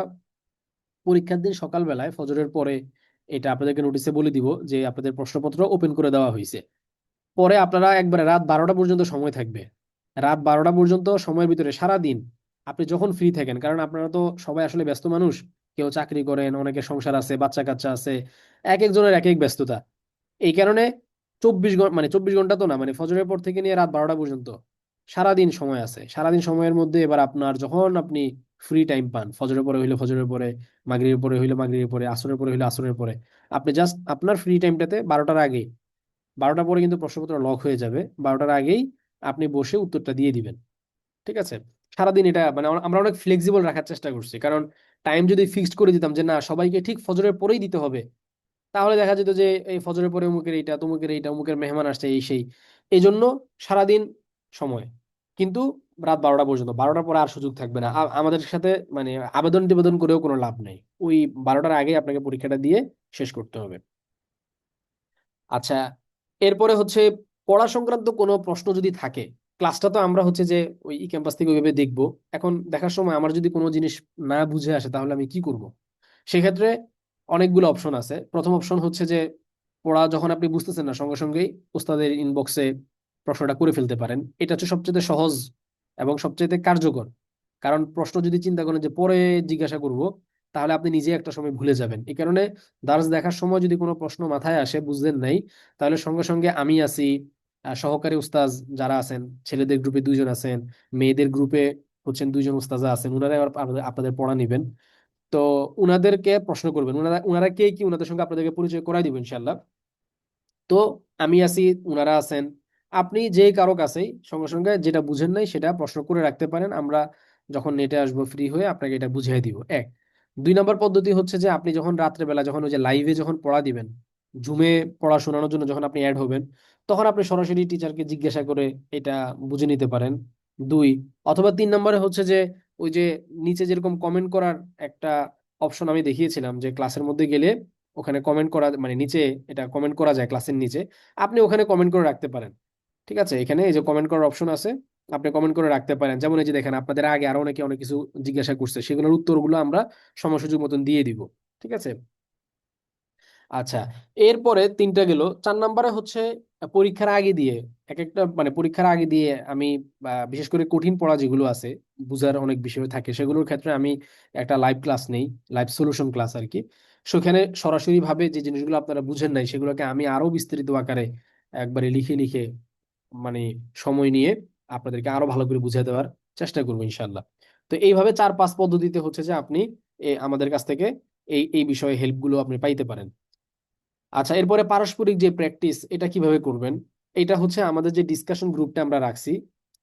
পরীক্ষার দিন সকালবেলায় ফজরের পরে এটা আপনাদেরকে নোটিশে বলে দিব যে আপনাদের প্রশ্নপত্র ওপেন করে দেওয়া হয়েছে। পরে আপনারা একবারে রাত 12টা পর্যন্ত সময় থাকবে। রাত 12টা পর্যন্ত সময়ের ভিতরে সারা দিন আপনি যখন ফ্রি থাকেন, কারণ আপনারা তো সবাই আসলে ব্যস্ত মানুষ, কেউ চাকরি করেন, অনেকের সংসার আছে, বাচ্চা কাচ্চা আছে, এক একজনের এক এক ব্যস্ততা। এই কারণে 24 ঘন্টা, মানে 24 ঘন্টা তো না, মানে ফজরের পর থেকে নিয়ে রাত 12টা পর্যন্ত সারাদিন সময় আছে। সারাদিন সময়ের মধ্যে এবার আপনার যখন আপনি ফ্রি টাইম পান, ফজরের পরে হইলে ফজরের পরে, মাগরিবের পরে হইলে মাগরিবের পরে, আসরের পরে হইলে আসরের পরে, আপনি জাস্ট আপনার ফ্রি টাইমটাতে 12টার আগে, 12টার পরে কিন্তু প্রশ্নপত্র লক হয়ে যাবে, 12টার আগেই আপনি বসে উত্তরটা দিয়ে দিবেন। ঠিক আছে? সারাদিন এটা মানে আমরা অনেক ফ্লেক্সিবল রাখার চেষ্টা করছি, কারণ টাইম যদি ফিক্সড করে দিতাম যে না সবাইকে ঠিক ফজরের পরেই দিতে হবে, তাহলে দেখা যেত যে এই ফজরের পরে অমুকের এইটা, তমুকের এইটা, অমুকের মেহমান আসছে, এই সেই। এই জন্য সারাদিন সময়, কিন্তু রাত 12টা পর্যন্ত, 12টার পরে আর সুযোগ থাকবে না। আমাদের সাথে মানে আবেদন টিবেদন করেও কোনো লাভ নেই। ওই 12টার আগে আপনাকে পরীক্ষাটা দিয়ে শেষ করতে হবে। আচ্ছা, এরপরে হচ্ছে পড়া সংক্রান্ত কোনো প্রশ্ন যদি থাকে, ক্লাসটা তো আমরা হচ্ছে যে ওই ই ক্যাম্পাস থেকে ওইভাবে দেখবো। এখন দেখার সময় আমার যদি কোনো জিনিস না বুঝে আসে তাহলে আমি কি করব? সেক্ষেত্রে অনেকগুলো অপশন আছে। প্রথম অপশন হচ্ছে যে পড়া যখন আপনি বুঝতেছেন না, সঙ্গে সঙ্গেই উস্তাদের ইনবক্সে প্রশ্নটা করে ফেলতে পারেন। এটা হচ্ছে সবচেয়ে সহজ এবং সবচেয়ে কার্যকর। কারণ প্রশ্ন যদি চিন্তা করেন যে পরে জিজ্ঞাসা করব, তাহলে আপনি নিজে একটা সময় ভুলে যাবেন। এই কারণে দার্স দেখার সময় যদি কোনো প্রশ্ন মাথায় আসে বুঝলেন নাই, তাহলে সঙ্গে সঙ্গে আমি আছি, সহকারী উস্তাজ যারা আছেন, ছেলেদের গ্রুপে 2জন আছেন, মেয়েদের গ্রুপে হচ্ছেন 2জন উস্তাজা আছেন, উনারা আবার আপনাদের পড়া নিবেন। তো উনাদেরকে প্রশ্ন করবেন, উনারা উনারা কে কি উনাদের সঙ্গে আপনাদেরকে পরিচয় করাই দিব ইনশাল্লাহ। তো আমি আছি, উনারা আছেন, আপনি যে কারো কাছেই সঙ্গে সঙ্গে যেটা বুঝেন নাই সেটা প্রশ্ন করে রাখতে পারেন। আমরা যখন নেটে আসবো ফ্রি হয়ে আপনাকে এটা বুঝিয়ে দিব। 2 নম্বর পদ্ধতি হচ্ছে যে আপনি যখন রাত্রেবেলা যখন ওই যে লাইভে যখন পড়া দিবেন, জুমে পড়া শোনানোর জন্য যখন আপনি অ্যাড হবেন, তখন আপনি সরাসরি টিচারকে জিজ্ঞাসা করে এটা বুঝে নিতে পারেন। 2 অথবা 3 নম্বরে হচ্ছে যে ওই যে নিচে যেরকম কমেন্ট করার একটা অপশন আমি দেখিয়েছিলাম, যে ক্লাসের মধ্যে গেলে ওখানে কমেন্ট করা, মানে নিচে এটা কমেন্ট করা যায় ক্লাসের নিচে, আপনি ওখানে কমেন্ট করে রাখতে পারেন। ঠিক আছে? এখানে এই যে কমেন্ট করার অপশন আছে, আপনি কমেন্ট করে রাখতে পারেন। যেমন এই যে দেখেন আপনাদের আগে আরো অনেকে অনেক কিছু জিজ্ঞাসা করছে, সেগুলোর উত্তরগুলো আমরা সময় সুযোগ মতন দিয়ে দিব। ঠিক আছে? আচ্ছা, এরপরে 3টা গেল। 4 নম্বরে হচ্ছে পরীক্ষার আগে দিয়ে এক একটা, মানে পরীক্ষার আগে দিয়ে আমি বিশেষ করে কঠিন পড়া যেগুলো আছে, বুঝার অনেক বিষয় থাকে, সেগুলোর ক্ষেত্রে আমি একটা লাইভ ক্লাস নেই, লাইভ সলিউশন ক্লাস আর কি। সেখানে সরাসরি ভাবে যে জিনিসগুলো আপনারা বুঝেন নাই সেগুলোকে আমি আরো বিস্তারিত আকারে একবারে লিখে লিখে, মানে সময় নিয়ে আপনাদেরকে আরো ভালো করে বুঝিয়ে দেওয়ার চেষ্টা করবো ইনশাল্লাহ। তো এইভাবে 4-5 পদ্ধতিতে হচ্ছে যে আপনি আমাদের কাছ থেকে এই এই বিষয়ে হেল্প গুলো আপনি পাইতে পারেন। আচ্ছা, এরপরে পারস্পরিক যে প্র্যাকটিস এটা কিভাবে করবেন, এটা হচ্ছে আমাদের যে ডিসকাশন গ্রুপটা আমরা রাখছি,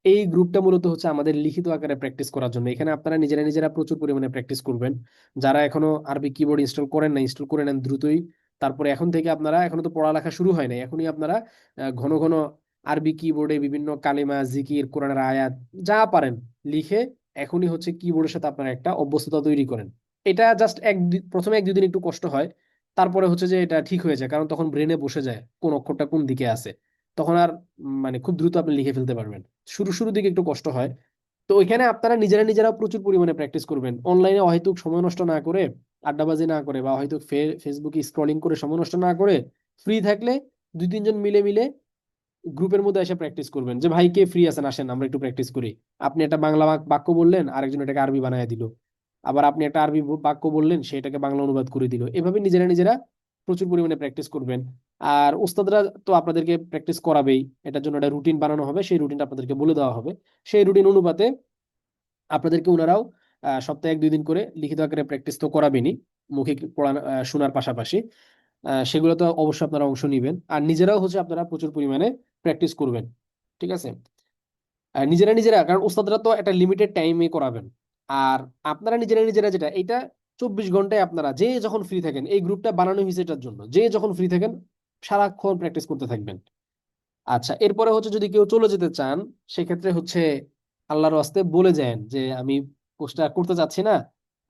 এই গ্রুপটা মূলত হচ্ছে আমাদের লিখিত আকারে প্র্যাকটিস করার জন্য। এখানে আপনারা নিজেরা নিজেরা প্রচুর পরিমাণে প্র্যাকটিস করবেন। যারা এখনো আরবি কিবোর্ড ইনস্টল করেন না, ইনস্টল করে নেন দ্রুতই। তারপরে এখন থেকে আপনারা, এখনো তো পড়ালেখা শুরু হয় নাই, এখনই আপনারা ঘন ঘন আরবি কিবোর্ডে বিভিন্ন কালিমা, জিকির, কোরআনের আয়াত যা পারেন লিখে এখনই হচ্ছে কিবোর্ডের সাথে আপনারা একটা অভ্যস্ততা তৈরি করেন। এটা জাস্ট প্রথমে 1-2 দিন একটু কষ্ট হয়, তারপরে হচ্ছে যে এটা ঠিক হয়ে যায়, কারণ তখন ব্রেনে বসে যায় কোন অক্ষরটা কোন দিকে আছে। তখন আর মানে খুব দ্রুত আপনি লিখে ফেলতে পারবেন। শুরু শুরু দিকে একটু কষ্ট হয়। তো ওইখানে আপনারা নিজেরা নিজেরা প্রচুর পরিমাণে প্র্যাকটিস করবেন, অনলাইনে হয়তো সময় নষ্ট না করে, আড্ডাবাজি না করে, বা হয়তো ফেসবুকে স্ক্রলিং করে সময় নষ্ট না করে, ফ্রি থাকলে 2-3 জন মিলে মিলে গ্রুপের মধ্যে এসে প্র্যাকটিস করবেন, যে ভাই কে ফ্রি আছেন আসেন আমরা একটু প্র্যাকটিস করি। আপনি একটা বাংলা বাক্য বললেন, আরেকজন এটাকে আরবি বানায় দিল। আবার আপনি একটা আরবি বাক্য বললেন, সেটাকে বাংলা অনুবাদ করে দিল। এভাবে নিজেরা নিজেরা প্রচুর পরিমাণে প্র্যাকটিস করবেন। আর উস্তাদরা তো আপনাদেরকে প্র্যাকটিস করাবেই, এটার জন্য একটা রুটিন বানানো হবে, সেই রুটিনটা আপনাদেরকে বলে দেওয়া হবে। সেই রুটিন অনুপাতে আপনাদেরকে ওনারাও সপ্তাহে 1-2 দিন করে লিখিত আকারে প্র্যাকটিস তো করাবেনই। মৌখিক পড়ানো শোনার পাশাপাশি সেগুলো তো অবশ্যই আপনারা অংশ নিবেন, আর নিজেরাও হচ্ছে আপনারা প্রচুর পরিমাণে প্র্যাকটিস করবেন। ঠিক আছে? নিজেরা নিজেরা, কারণ ওস্তাদরা তো একটা লিমিটেড টাইমে করাবেন, আর আপনারা নিজেরা নিজেরা যেটা, এটা 24 ঘন্টায় আপনারা যে যখন ফ্রি থাকেন, এই গ্রুপটা বানানো হয়েছে এটার জন্য, যে যখন ফ্রি থাকেন সারাক্ষণ প্র্যাকটিস করতে থাকবেন। আচ্ছা, এরপরে হচ্ছে যদি কেউ চলে যেতে চান, সেক্ষেত্রে হচ্ছে আল্লাহর ওয়াস্তে বলে যান যে আমি কোর্সটা করতে চাচ্ছি না,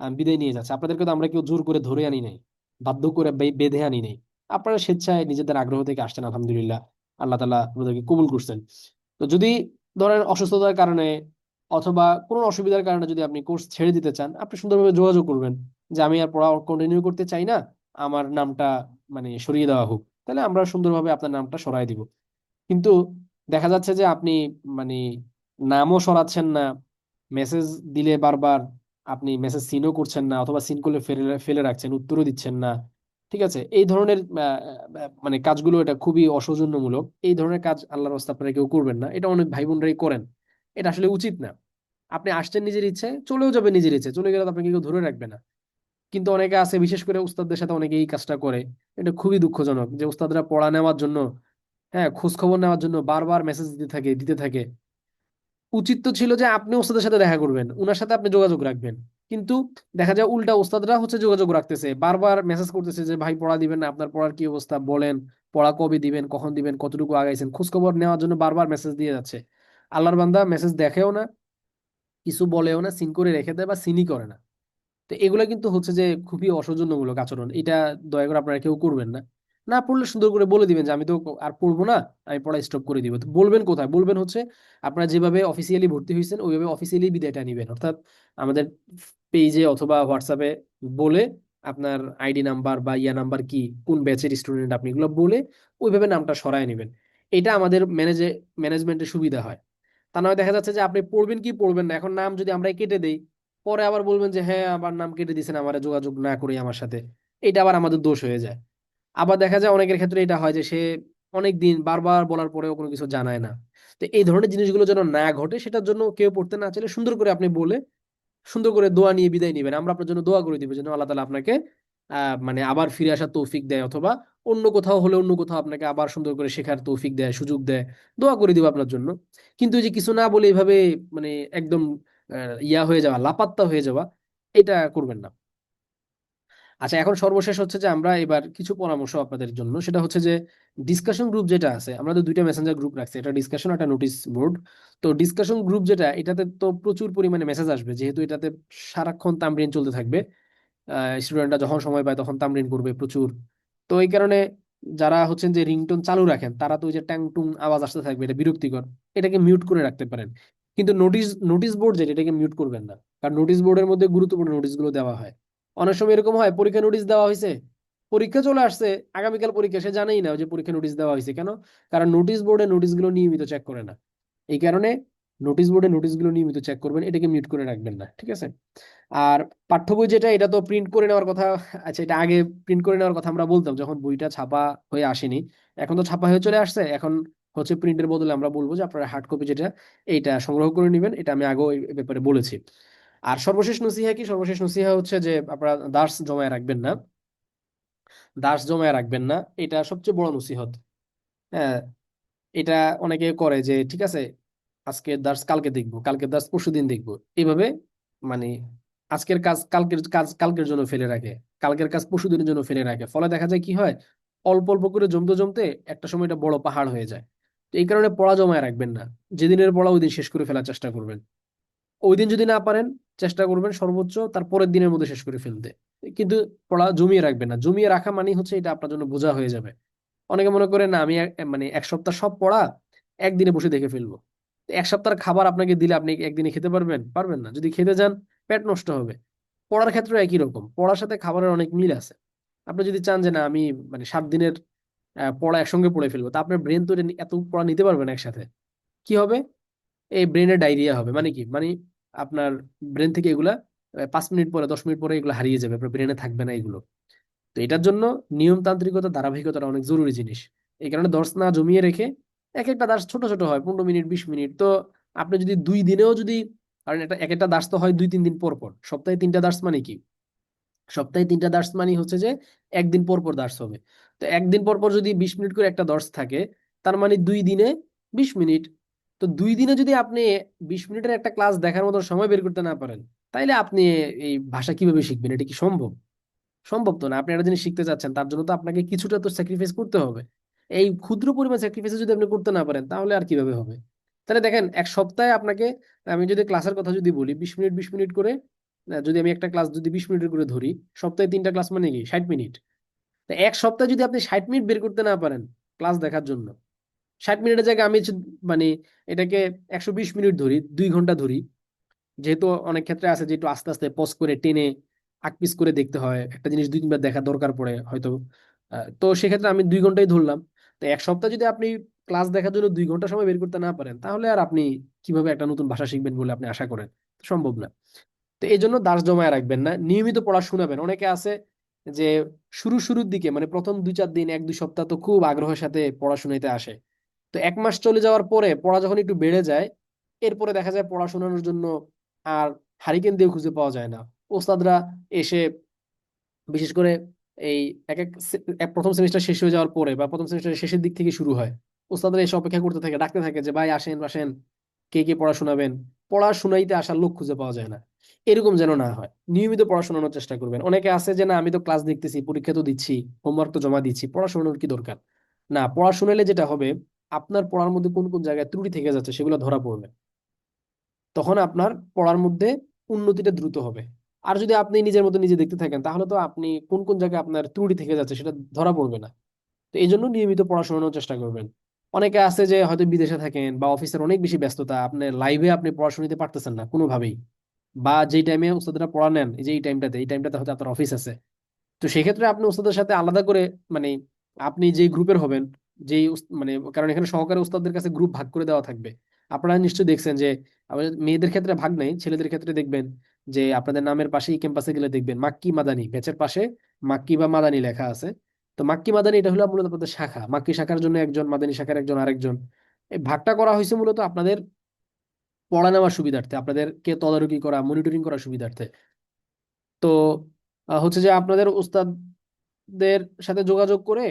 আমি বিদায় নিয়ে যাচ্ছি। আপনাদেরকে তো আমরা কেউ জোর করে ধরে আনি নাই, বাধ্য করে বেঁধে আনি নাই। আপনারা স্বেচ্ছায় নিজেদের আগ্রহ থেকে আসছেন, আলহামদুলিল্লাহ, আল্লাহ তাআলা আপনাদেরকে কবুল করছেন। তো যদি ধরেন অসুস্থতার কারণে অথবা কোনো অসুবিধার কারণে যদি আপনি কোর্স ছেড়ে দিতে চান, আপনি সুন্দরভাবে যোগাযোগ করবেন যে আমি আর পড়া কন্টিনিউ করতে চাই না, আমার নামটা মানে সরিয়ে দেওয়া হোক। তাহলে আমরা সুন্দরভাবে আপনার নামটা সরাই দিব। কিন্তু দেখা যাচ্ছে যে আপনি মানে নামও সরাচ্ছেন না, মেসেজ দিলে বারবার আপনি মেসেজ সিনও করছেন না, অথবা সিন করলে ফেলে ফেলে রাখছেন, উত্তরও দিচ্ছেন না। ঠিক আছে? এই ধরনের মানে কাজগুলো এটা খুবই অসৌজন্যমূলক। এই ধরনের কাজ আল্লাহর রাস্তায় আপনারা কেউ করবেন না, এটা অনেক ভাই বোনরাই করেন। এটা আসলে উচিত না। আপনি আসছেন নিজের ইচ্ছায়, চলেও যাবে নিজের ইচ্ছে, চলে গেলে তো আপনাকে কেউ ধরে রাখবে না। কিন্তু অনেকে আছে, বিশেষ করে উস্তাদদের সাথে অনেকে এই কাজটা করে। এটা খুবই দুঃখজনক যে উস্তাদরা পড়া নেওয়ার জন্য, হ্যাঁ, খোঁজ খবর নেওয়ার জন্য বারবার মেসেজ দিতে থাকে। উচিত তো ছিল যে আপনি ওস্তাদের সাথে দেখা করবেন, উনার সাথে আপনি যোগাযোগ রাখবেন। কিন্তু দেখা যায় উল্টা ওস্তাদরা হচ্ছে যোগাযোগ রাখতেছে, বারবার মেসেজ করতেছে যে ভাই পড়া দিবেন না, আপনার পড়ার কি অবস্থা বলেন, পড়া কবে দিবেন, কখন দিবেন, কতটুকু আগাইছেন, খোঁজ খবর নেওয়ার জন্য বারবার মেসেজ দিয়ে যাচ্ছে। আল্লাহর বান্দা মেসেজ দেখেও না, কিছু বলেও না, সিন করে রেখে দেয় বা সিনই করে না। তো এগুলা কিন্তু হচ্ছে যে খুবই অসৌজন্যমূলক আচরণ। এটা দয়া করে আপনারা কেউ করবেন না। না পড়লে সুন্দর করে বলে দিবেন যে আমি তো আর পড়বো না, আমি পড়া স্টপ করে দিব। তো বলবেন কোথায়? বলবেন হচ্ছে আপনারা যেভাবে অফিসিয়ালি ভর্তি হয়েছেন ওইভাবে অফিসিয়ালি বিদায়টা নিবেন, অর্থাৎ আমাদের পেজে অথবা হোয়াটসঅ্যাপে বলে, আপনার আইডি নাম্বার বা ইয়া নাম্বার কি, কোন ব্যাচের স্টুডেন্ট আপনি, এগুলো বলে ওইভাবে নামটা সরায় নেবেন। এটা আমাদের ম্যানেজমেন্টের সুবিধা হয়। তা নয় দেখা যাচ্ছে যে আপনি পড়বেন কি পড়বেন না, এখন নাম যদি আমরা কেটে দেই, পরে আবার বলবেন যে হ্যাঁ আবার নাম কেটে দিয়েছেন আমার যোগাযোগ না করে আমার সাথে। এটা আবার আমাদের দোষ হয়ে যায়। আবার দেখা যায় অনেকের ক্ষেত্রে এটা হয় যে সে অনেক দিন বারবার বলার পরেও কোনো কিছু জানায় না। তো এই ধরনের জিনিসগুলো যেন না ঘটে, সেটার জন্য কেউ পড়তে না চাইলে সুন্দর করে আপনি বলে সুন্দর করে দোয়া নিয়ে বিদায় নিবেন। আমরা আপনার জন্য দোয়া করে দিব যেন আল্লাহ তাআলা আপনাকে মানে আবার ফিরে আসার তৌফিক দেয়, অথবা অন্য কোথাও হলে অন্য কোথাও আপনাকে আবার সুন্দর করে শেখার তৌফিক দেয়, সুযোগ দেয়। দোয়া করে দিব আপনার জন্য। কিন্তু এই যে কিছু না বলে এইভাবে মানে একদম ইয়া হয়ে যাওয়া, লাপাত্তা হয়ে যাওয়া, এটা করবেন না। আচ্ছা, এখন সর্বশেষ হচ্ছে যে আমরা এবার কিছু পরামর্শ আপনাদের জন্য, সেটা হচ্ছে যে ডিসকাশন গ্রুপ যেটা আছে, আমরা তো দুইটা মেসেঞ্জার গ্রুপ রাখছি, একটা ডিসকাশন, একটা নোটিশ বোর্ড। তো ডিসকাশন গ্রুপ যেটা, এটাতে তো প্রচুর পরিমাণে মেসেজ আসবে, যেহেতু এটাতে সারাক্ষণ তামরিন চলতে থাকবে। স্টুডেন্টরা যখন সময় পায় তখন তামরিন করবে প্রচুর। তো এই কারণে যারা হচ্ছেন যে রিংটোন চালু রাখেন, তারা তো ওই যে ট্যাং টুং আওয়াজ আসতে থাকবে, এটা বিরক্তিকর, এটাকে মিউট করে রাখতে পারেন। কিন্তু নোটিশ নোটিশ বোর্ড যেটা, এটাকে মিউট করবেন না, কারণ নোটিশ বোর্ডের মধ্যে গুরুত্বপূর্ণ নোটিশগুলো দেওয়া হয়। অনেক সময় এরকম হয়, পরীক্ষা নোটিশ দেওয়া হয়েছে, পরীক্ষা চলে আসছে, আগামীকাল পরীক্ষা, সে জানেই না যে পরীক্ষা নোটিশ দেওয়া হয়েছে কেন, কারণ নোটিশ বোর্ডে নোটিশগুলো নিয়মিত চেক করে না। এই কারণে নোটিশ বোর্ডে নোটিশগুলো নিয়মিত চেক করবেন, এটাকে মিউট করে রাখবেন না। ঠিক আছে? আর পাঠ্য বই যেটা, এটা তো প্রিন্ট করে নেওয়ার কথা। আচ্ছা, এটা আগে প্রিন্ট করে নেওয়ার কথা আমরা বলতাম যখন বইটা ছাপা হয়ে আসেনি। এখন তো ছাপা হয়ে চলে আসছে, এখন হচ্ছে প্রিন্টের বদলে আমরা বলবো যে আপনারা হার্ড কপি যেটা, এইটা সংগ্রহ করে নেবেন। এটা আমি আগেও এই ব্যাপারে বলেছি। আর সর্বশেষ নসিহা কি? সর্বশেষ নসিহা হচ্ছে যে আপনারা দার্স জমায় রাখবেন না। দার্স জমায় রাখবেন না, এটা সবচেয়ে বড় নসিহত। হ্যাঁ, এটা অনেকে করে যে ঠিক আছে, আজকে দার্স কালকে দেখবো, কালকে দার্স পরশুদিন দেখবো, এইভাবে মানে আজকের কাজ কালকের জন্য ফেলে রাখে, কালকের কাজ পরশুদিনের জন্য ফেলে রাখে। ফলে দেখা যায় কি হয়, অল্প অল্প করে জমতে জমতে একটা সময় এটা বড় পাহাড় হয়ে যায়। তো এই কারণে পড়া জমায় রাখবেন না। যেদিনের পড়া ওই দিন শেষ করে ফেলার চেষ্টা করবেন। ওই দিন যদি না পারেন, চেষ্টা করবেন সর্বোচ্চ তার পরের দিনের মধ্যে শেষ করে ফেলতে। কিন্তু পড়া জমিয়ে রাখবেন না। জমিয়ে রাখা মানে হচ্ছে এটা আপনার জন্য বোঝা হয়ে যাবে। অনেকে মনে করে না আমি মানে এক সপ্তাহ সব পড়া একদিনে বসে দেখে ফেলবো। তো এক সপ্তাহের খাবার আপনাকে দিলে আপনি একদিনে খেতে পারবেন? পারবেন না। যদি খেতে যান, পেট নষ্ট হবে। পড়ার ক্ষেত্রে একই রকম, পড়ার সাথে খাবারের অনেক মিল আছে। আপনি যদি চান যে না আমি মানে 7 দিনের পড়া একসঙ্গে পড়ে ফেলবো, তা আপনার ব্রেন তো এটা এত পড়া নিতে পারবে না একসাথে। কি হবে? এই ব্রেনে ডায়রিয়া হবে। মানে কি? মানে আপনার ব্রেন থেকে এগুলা 5 মিনিট পরে, 10 মিনিট পরে এগুলো হারিয়ে যাবে, আপনার ব্রেনে থাকবে না এগুলো। তো এটার জন্য নিয়মতান্ত্রিকতা, ধারাবাহিকতাটা অনেক জরুরি জিনিস। এই কারণে দর্শ না জমিয়ে রেখে, এক একটা দাস ছোট ছোট হয়, 15 মিনিট, 20 মিনিট। তো আপনি যদি 2 দিনেও যদি, কারণ এটা এক একটা দাস তো হয় 2-3 দিন পর পর, সপ্তাহে 3টা দাস মানে কি, সপ্তাহে 3টা দার্স মানে হচ্ছে যে একদিন পর পর দার্স হবে। তো একদিন পর পর যদি 20 মিনিট করে একটা দার্স থাকে, তার মানে 2 দিনে 20 মিনিট। তো 2 দিনে যদি আপনি 20 মিনিটের একটা ক্লাস দেখার মতো সময় বের করতে না পারেন, তাইলে আপনি এই ভাষা কিভাবে শিখবেন? এটা কি সম্ভব? সম্ভব তো না। আপনি একটা জিনিস শিখতে চাচ্ছেন, তার জন্য তো আপনাকে কিছুটা তো স্যাক্রিফাইস করতে হবে। এই ক্ষুদ্র পরিমাণ স্যাক্রিফাইস যদি আপনি করতে না পারেন, তাহলে আর কিভাবে হবে? তাহলে দেখেন, এক সপ্তাহে আপনাকে, আমি যদি ক্লাসের কথা যদি বলি, 20 মিনিট 20 মিনিট করে, যদি আমি একটা ক্লাস যদি 20 মিনিটের করে ধরি, সপ্তাহে 3টা ক্লাস মানে কি 60 মিনিট। তো এক সপ্তাহে যদি আপনি 60 মিনিট বের করতে না পারেন ক্লাস দেখার জন্য, 60 মিনিটের জায়গায় আমি মানে এটাকে 120 মিনিট ধরি, 2 ঘন্টা ধরি, যেহেতু অনেক ক্ষেত্রে আছে যে একটু আস্তে আস্তে পজ করে টেনে আকপিস করে দেখতে হয়, একটা জিনিস 2 3বার দেখা দরকার পড়ে হয়তো। তো সেক্ষেত্রে আমি 2 ঘন্টাই ধরলাম। তো এক সপ্তাহ যদি আপনি ক্লাস দেখার জন্য 2 ঘন্টা সময় বের করতে না পারেন, তাহলে আর আপনি কিভাবে একটা নতুন ভাষা শিখবেন বলে আপনি আশা করেন? সম্ভব না। তো এই জন্য দাস জমায় রাখবেন না, নিয়মিত পড়া শোনাবেন। অনেকে আছে যে শুরুর দিকে মানে প্রথম 2 4 দিন 1 2 সপ্তাহ তো খুব আগ্রহের সাথে পড়াশোনাতে আসে। তো 1 মাস চলে যাওয়ার পরে পড়া যখন একটু বেড়ে যায়, এরপরে দেখা যায় পড়া শোনানোর জন্য আর হারিকেন দিয়ে খুঁজে পাওয়া যায় না। ওস্তাদরা এসে, বিশেষ করে এই প্রথম সেমিস্টার শেষ হয়ে যাওয়ার পরে বা প্রথম সেমিস্টারের শেষের দিক থেকে শুরু হয়, ওস্তাদরা এসে অপেক্ষা করতে থাকে, ডাকতে থাকে যে ভাই আসেন আসেন, কে কে পড়া শোনাবেন। পড়া শোনাইতে আসার লোক খুঁজে পাওয়া যায় না। এরকম যেন না হয়, নিয়মিত পড়া শোনানোর চেষ্টা করবেন। অনেকে আছে যে না, আমি তো ক্লাস দেখতেছি, পরীক্ষা তো দিচ্ছি, হোমওয়ার্ক তো জমা দিচ্ছি, পড়া শোনানোর কি দরকার? না, পড়া শোনালে যেটা হবে, আপনার পড়ার মধ্যে কোন কোন জায়গায় ত্রুটি থেকে যাচ্ছে সেগুলো ধরা পড়বে। তখন আপনার পড়ার মধ্যে উন্নতিটা দ্রুত হবে। আর যদি আপনি নিজের মতো নিজে দেখতে থাকেন, তাহলে তো আপনি কোন কোন জায়গায় আপনার ত্রুটি থেকে যাচ্ছে সেটা ধরা পড়বে না। তো এই জন্য নিয়মিত পড়াশোনার চেষ্টা করবেন। অনেকে আছে যে হয়তো বিদেশে থাকেন বা অফিসের অনেক বেশি ব্যস্ততা, আপনি লাইভে আপনি পড়াশোনা নিতে পারতেছেন না কোনোভাবেই, বা যেই টাইমে উস্তাদরা পড়া নেন, এই যে এই টাইমটাতে হয়তো আপনার অফিস আছে। তো সেক্ষেত্রে আপনি উস্তাদের সাথে আলাদা করে, মানে আপনি যে গ্রুপের হবেন, মানে কারণ এখানে সহকারী উস্তাদদের কাছে গ্রুপ ভাগ করে দেওয়া থাকবে। আপনারা নিশ্চয়ই দেখছেন যে আমাদের মেয়েদের ক্ষেত্রে ভাগ নাই, ছেলেদের ক্ষেত্রে দেখবেন যে আপনাদের নামের পাশেই ক্যাম্পাসে গেলে দেখবেন মাক্কি মাদানি ব্যাচের পাশে মাক্কি বা মাদানি লেখা আছে। তো মাক্কি মাদানি এটা হলো মূলত আপনাদের শাখা, মাক্কি শাখার জন্য একজন, মাদানি শাখার একজন আরেকজন। এই ভাগটা করা হয়েছে মূলত আপনাদের পড়া নেওয়ার সুবিধার্থে, আপনাদেরকে তদারকি করা, মনিটরিং করার সুবিধার্থে। তো হচ্ছে যে আপনাদের উস্তাদদের সাথে যোগাযোগ করে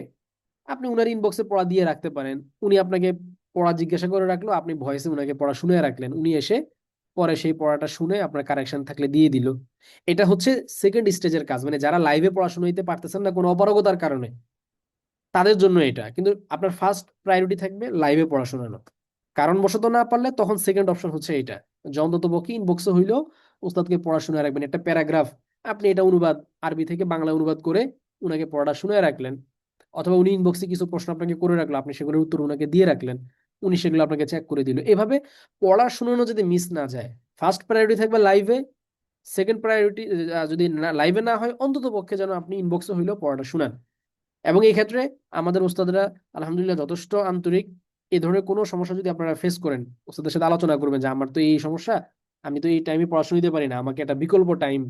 আপনি উনার ইনবক্সে পড়া দিয়ে রাখতে পারেন। উনি আপনাকে পড়া জিজ্ঞাসা করে রাখলো, আপনি ভয়েসে উনাকে পড়া শুনে রাখলেন, উনি এসে পরে সেই পড়াটা শুনে আপনার কারেকশন থাকলে দিয়ে দিল। এটা হচ্ছে সেকেন্ড স্টেজের কাজ, মানে যারা লাইভে পড়াশোনা নিতে পারতেছেন না কোনো অপারগতার কারণে, তাদের জন্য এটা। কিন্তু আপনার ফার্স্ট প্রায়োরিটি থাকবে লাইভে পড়াশোনানো। কারণবশত না পারলে তখন সেকেন্ড অপশন হচ্ছে এটা, যে অন্তত পক্ষে ইনবক্সে হইলেও উস্তাদকে পড়া শুনে রাখবেন একটা প্যারাগ্রাফ। আপনি এটা অনুবাদ, আরবি থেকে বাংলা অনুবাদ করে উনাকে পড়াটা শুনে রাখলেন। অথবা উনি ইনবক্সে কিছু প্রশ্ন আপনাকে করে রাখলো, আপনি সেগুলোর উত্তর উনাকে দিয়ে রাখলেন, উনি সেগুলো আপনাকে চেক করে দিল। এভাবে পড়া শুনানো যদি মিস না যায়, ফার্স্ট প্রায়োরিটি থাকবে লাইভে, সেকেন্ড প্রায়োরিটি যদি লাইভে না হয়, অন্তত পক্ষে যেন আপনি ইনবক্সে হইলেও পড়াটা শুনান। এবং এই ক্ষেত্রে আমাদের উস্তাদরা আলহামদুলিল্লাহ যথেষ্ট আন্তরিক। এই ধরনের কোনো সমস্যা যদি আপনারা ফেস করেন, উস্তাদের সাথে আলোচনা করবেন যে আমার তো এই সমস্যা, আমি তো এই টাইমে পড়াশোনা দিতে পারি না, আমাকে একটা বিকল্প টাইম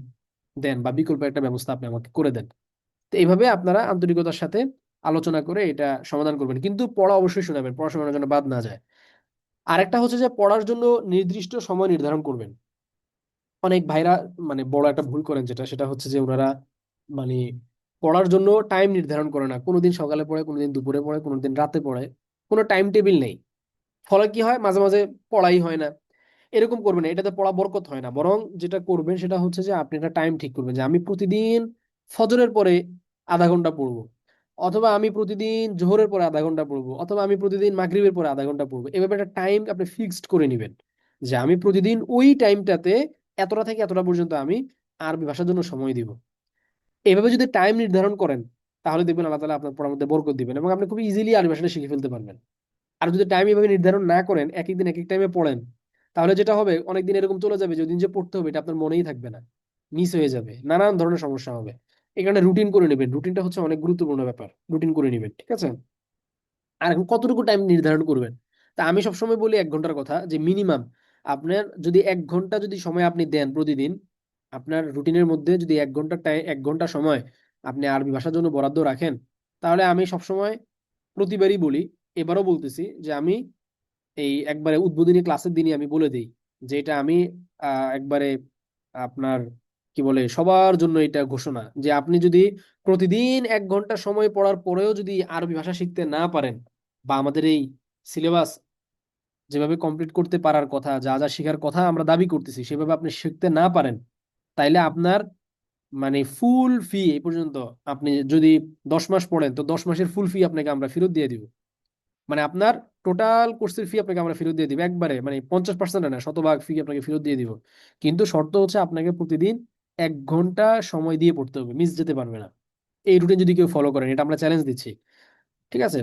দেন বা বিকল্প একটা ব্যবস্থা আপনি আমাকে করে দেন। তো এইভাবে আপনারা আন্তরিকতার সাথে আলোচনা করে এটা সমাধান করবেন, কিন্তু পড়া অবশ্যই শোনাবেন, পড়াশোনার জন্য বাদ না যায়। আরেকটা হচ্ছে যে পড়ার জন্য নির্দিষ্ট সময় নির্ধারণ করবেন। অনেক ভাইরা মানে বড় একটা ভুল করেন, যেটা সেটা হচ্ছে যে ওনারা মানে পড়ার জন্য টাইম নির্ধারণ করে না, কোনোদিন সকালে পড়ে, কোনোদিন দুপুরে পড়ে, কোনোদিন রাতে পড়ে, কোনো টাইম টেবিল নেই। ফলে কি হয়, মাঝে মাঝে পড়াই হয় না। এরকম করবেন না, এটাতে পড়া বরকত হয় না। বরং যেটা করবেন সেটা হচ্ছে যে আপনি একটা টাইম ঠিক করবেন যে আমি প্রতিদিন ফজরের পরে আধা ঘন্টা পড়বো, অথবা আমি প্রতিদিন জোহরের পরে আধা ঘন্টা পড়বো, অথবা আমি প্রতিদিন মাগরিবের পরে আধা ঘন্টা পড়বো। এভাবে একটা টাইম আপনি ফিক্সড করে নেবেন যে আমি প্রতিদিন ওই টাইমটাতে এতটা থেকে এতটা পর্যন্ত আমি আরবি ভাষার জন্য সময় দিব। এভাবে যদি টাইম নির্ধারণ করেন, তাহলে দেখবেন আল্লাহ তাআলা আপনার পড়ার মধ্যে বরকত দিবেন এবং আপনি খুব ইজিলি আরবি ভাষাটা শিখে ফেলতে পারবেন। আর যদি টাইম এভাবে নির্ধারণ না করেন, এক এক দিন এক এক টাইমে পড়েন, তাহলে যেটা হবে অনেকদিন এরকম চলে যাবে যে ওই দিন যে পড়তে হবে এটা আপনার মনেই থাকবে না, মিস হয়ে যাবে, নানান ধরনের সমস্যা হবে। এই কারণে রুটিন করে নেবেন, রুটিনটা হচ্ছে অনেক গুরুত্বপূর্ণ ব্যাপার, রুটিন করে নেবেন, ঠিক আছে? আর এখন কতটুকু টাইম নির্ধারণ করবেন? তা আমি সবসময় বলি 1 ঘন্টার কথা, যে মিনিমাম আপনার যদি 1 ঘন্টা যদি সময় আপনি দেন প্রতিদিন, আপনার রুটিনের মধ্যে যদি 1 ঘন্টা টাইম, 1 ঘন্টা সময় আপনি আরবি ভাষার জন্য বরাদ্দ রাখেন, তাহলে আমি সবসময় প্রতিবারই বলি, এবারও বলতেছি যে আমি এই একবারে উদ্বোধনী ক্লাসের দিনই আমি বলে দিই যে এটা আমি একবারে আপনার কি বলে সবার জন্য এটা ঘোষণা যে আপনি যদি প্রতিদিন 1 ঘন্টা সময় পড়ার পরেও যদি আরবি ভাষা শিখতে না পারেন, বা আমাদের এই সিলেবাস যেভাবে কমপ্লিট করতে পারার কথা, যা যা শেখার কথা আমরা দাবি করতেছি সেভাবে আপনি শিখতে না পারেন, তাইলে আপনার মানে ফুল ফি এই পর্যন্ত, আপনি যদি 10 মাস পড়েন তো 10 মাসের ফুল ফি আপনাকে আমরা ফেরত দিয়ে দিব। মানে আপনার টোটাল কোর্সের ফি আপনাকে আমরা ফেরত দিয়ে দিব একবারে, মানে 50% না, শতভাগ ফি আপনাকে ফেরত দিয়ে দিব। কিন্তু শর্ত হচ্ছে আপনাকে প্রতিদিন 1 ঘন্টা সময় দিয়ে পড়তে হবে, মিস যেতে পারবে না। এই রুটিন যদি কেউ ফলো করেন, এটা আমরা চ্যালেঞ্জ দিচ্ছি, ঠিক আছে?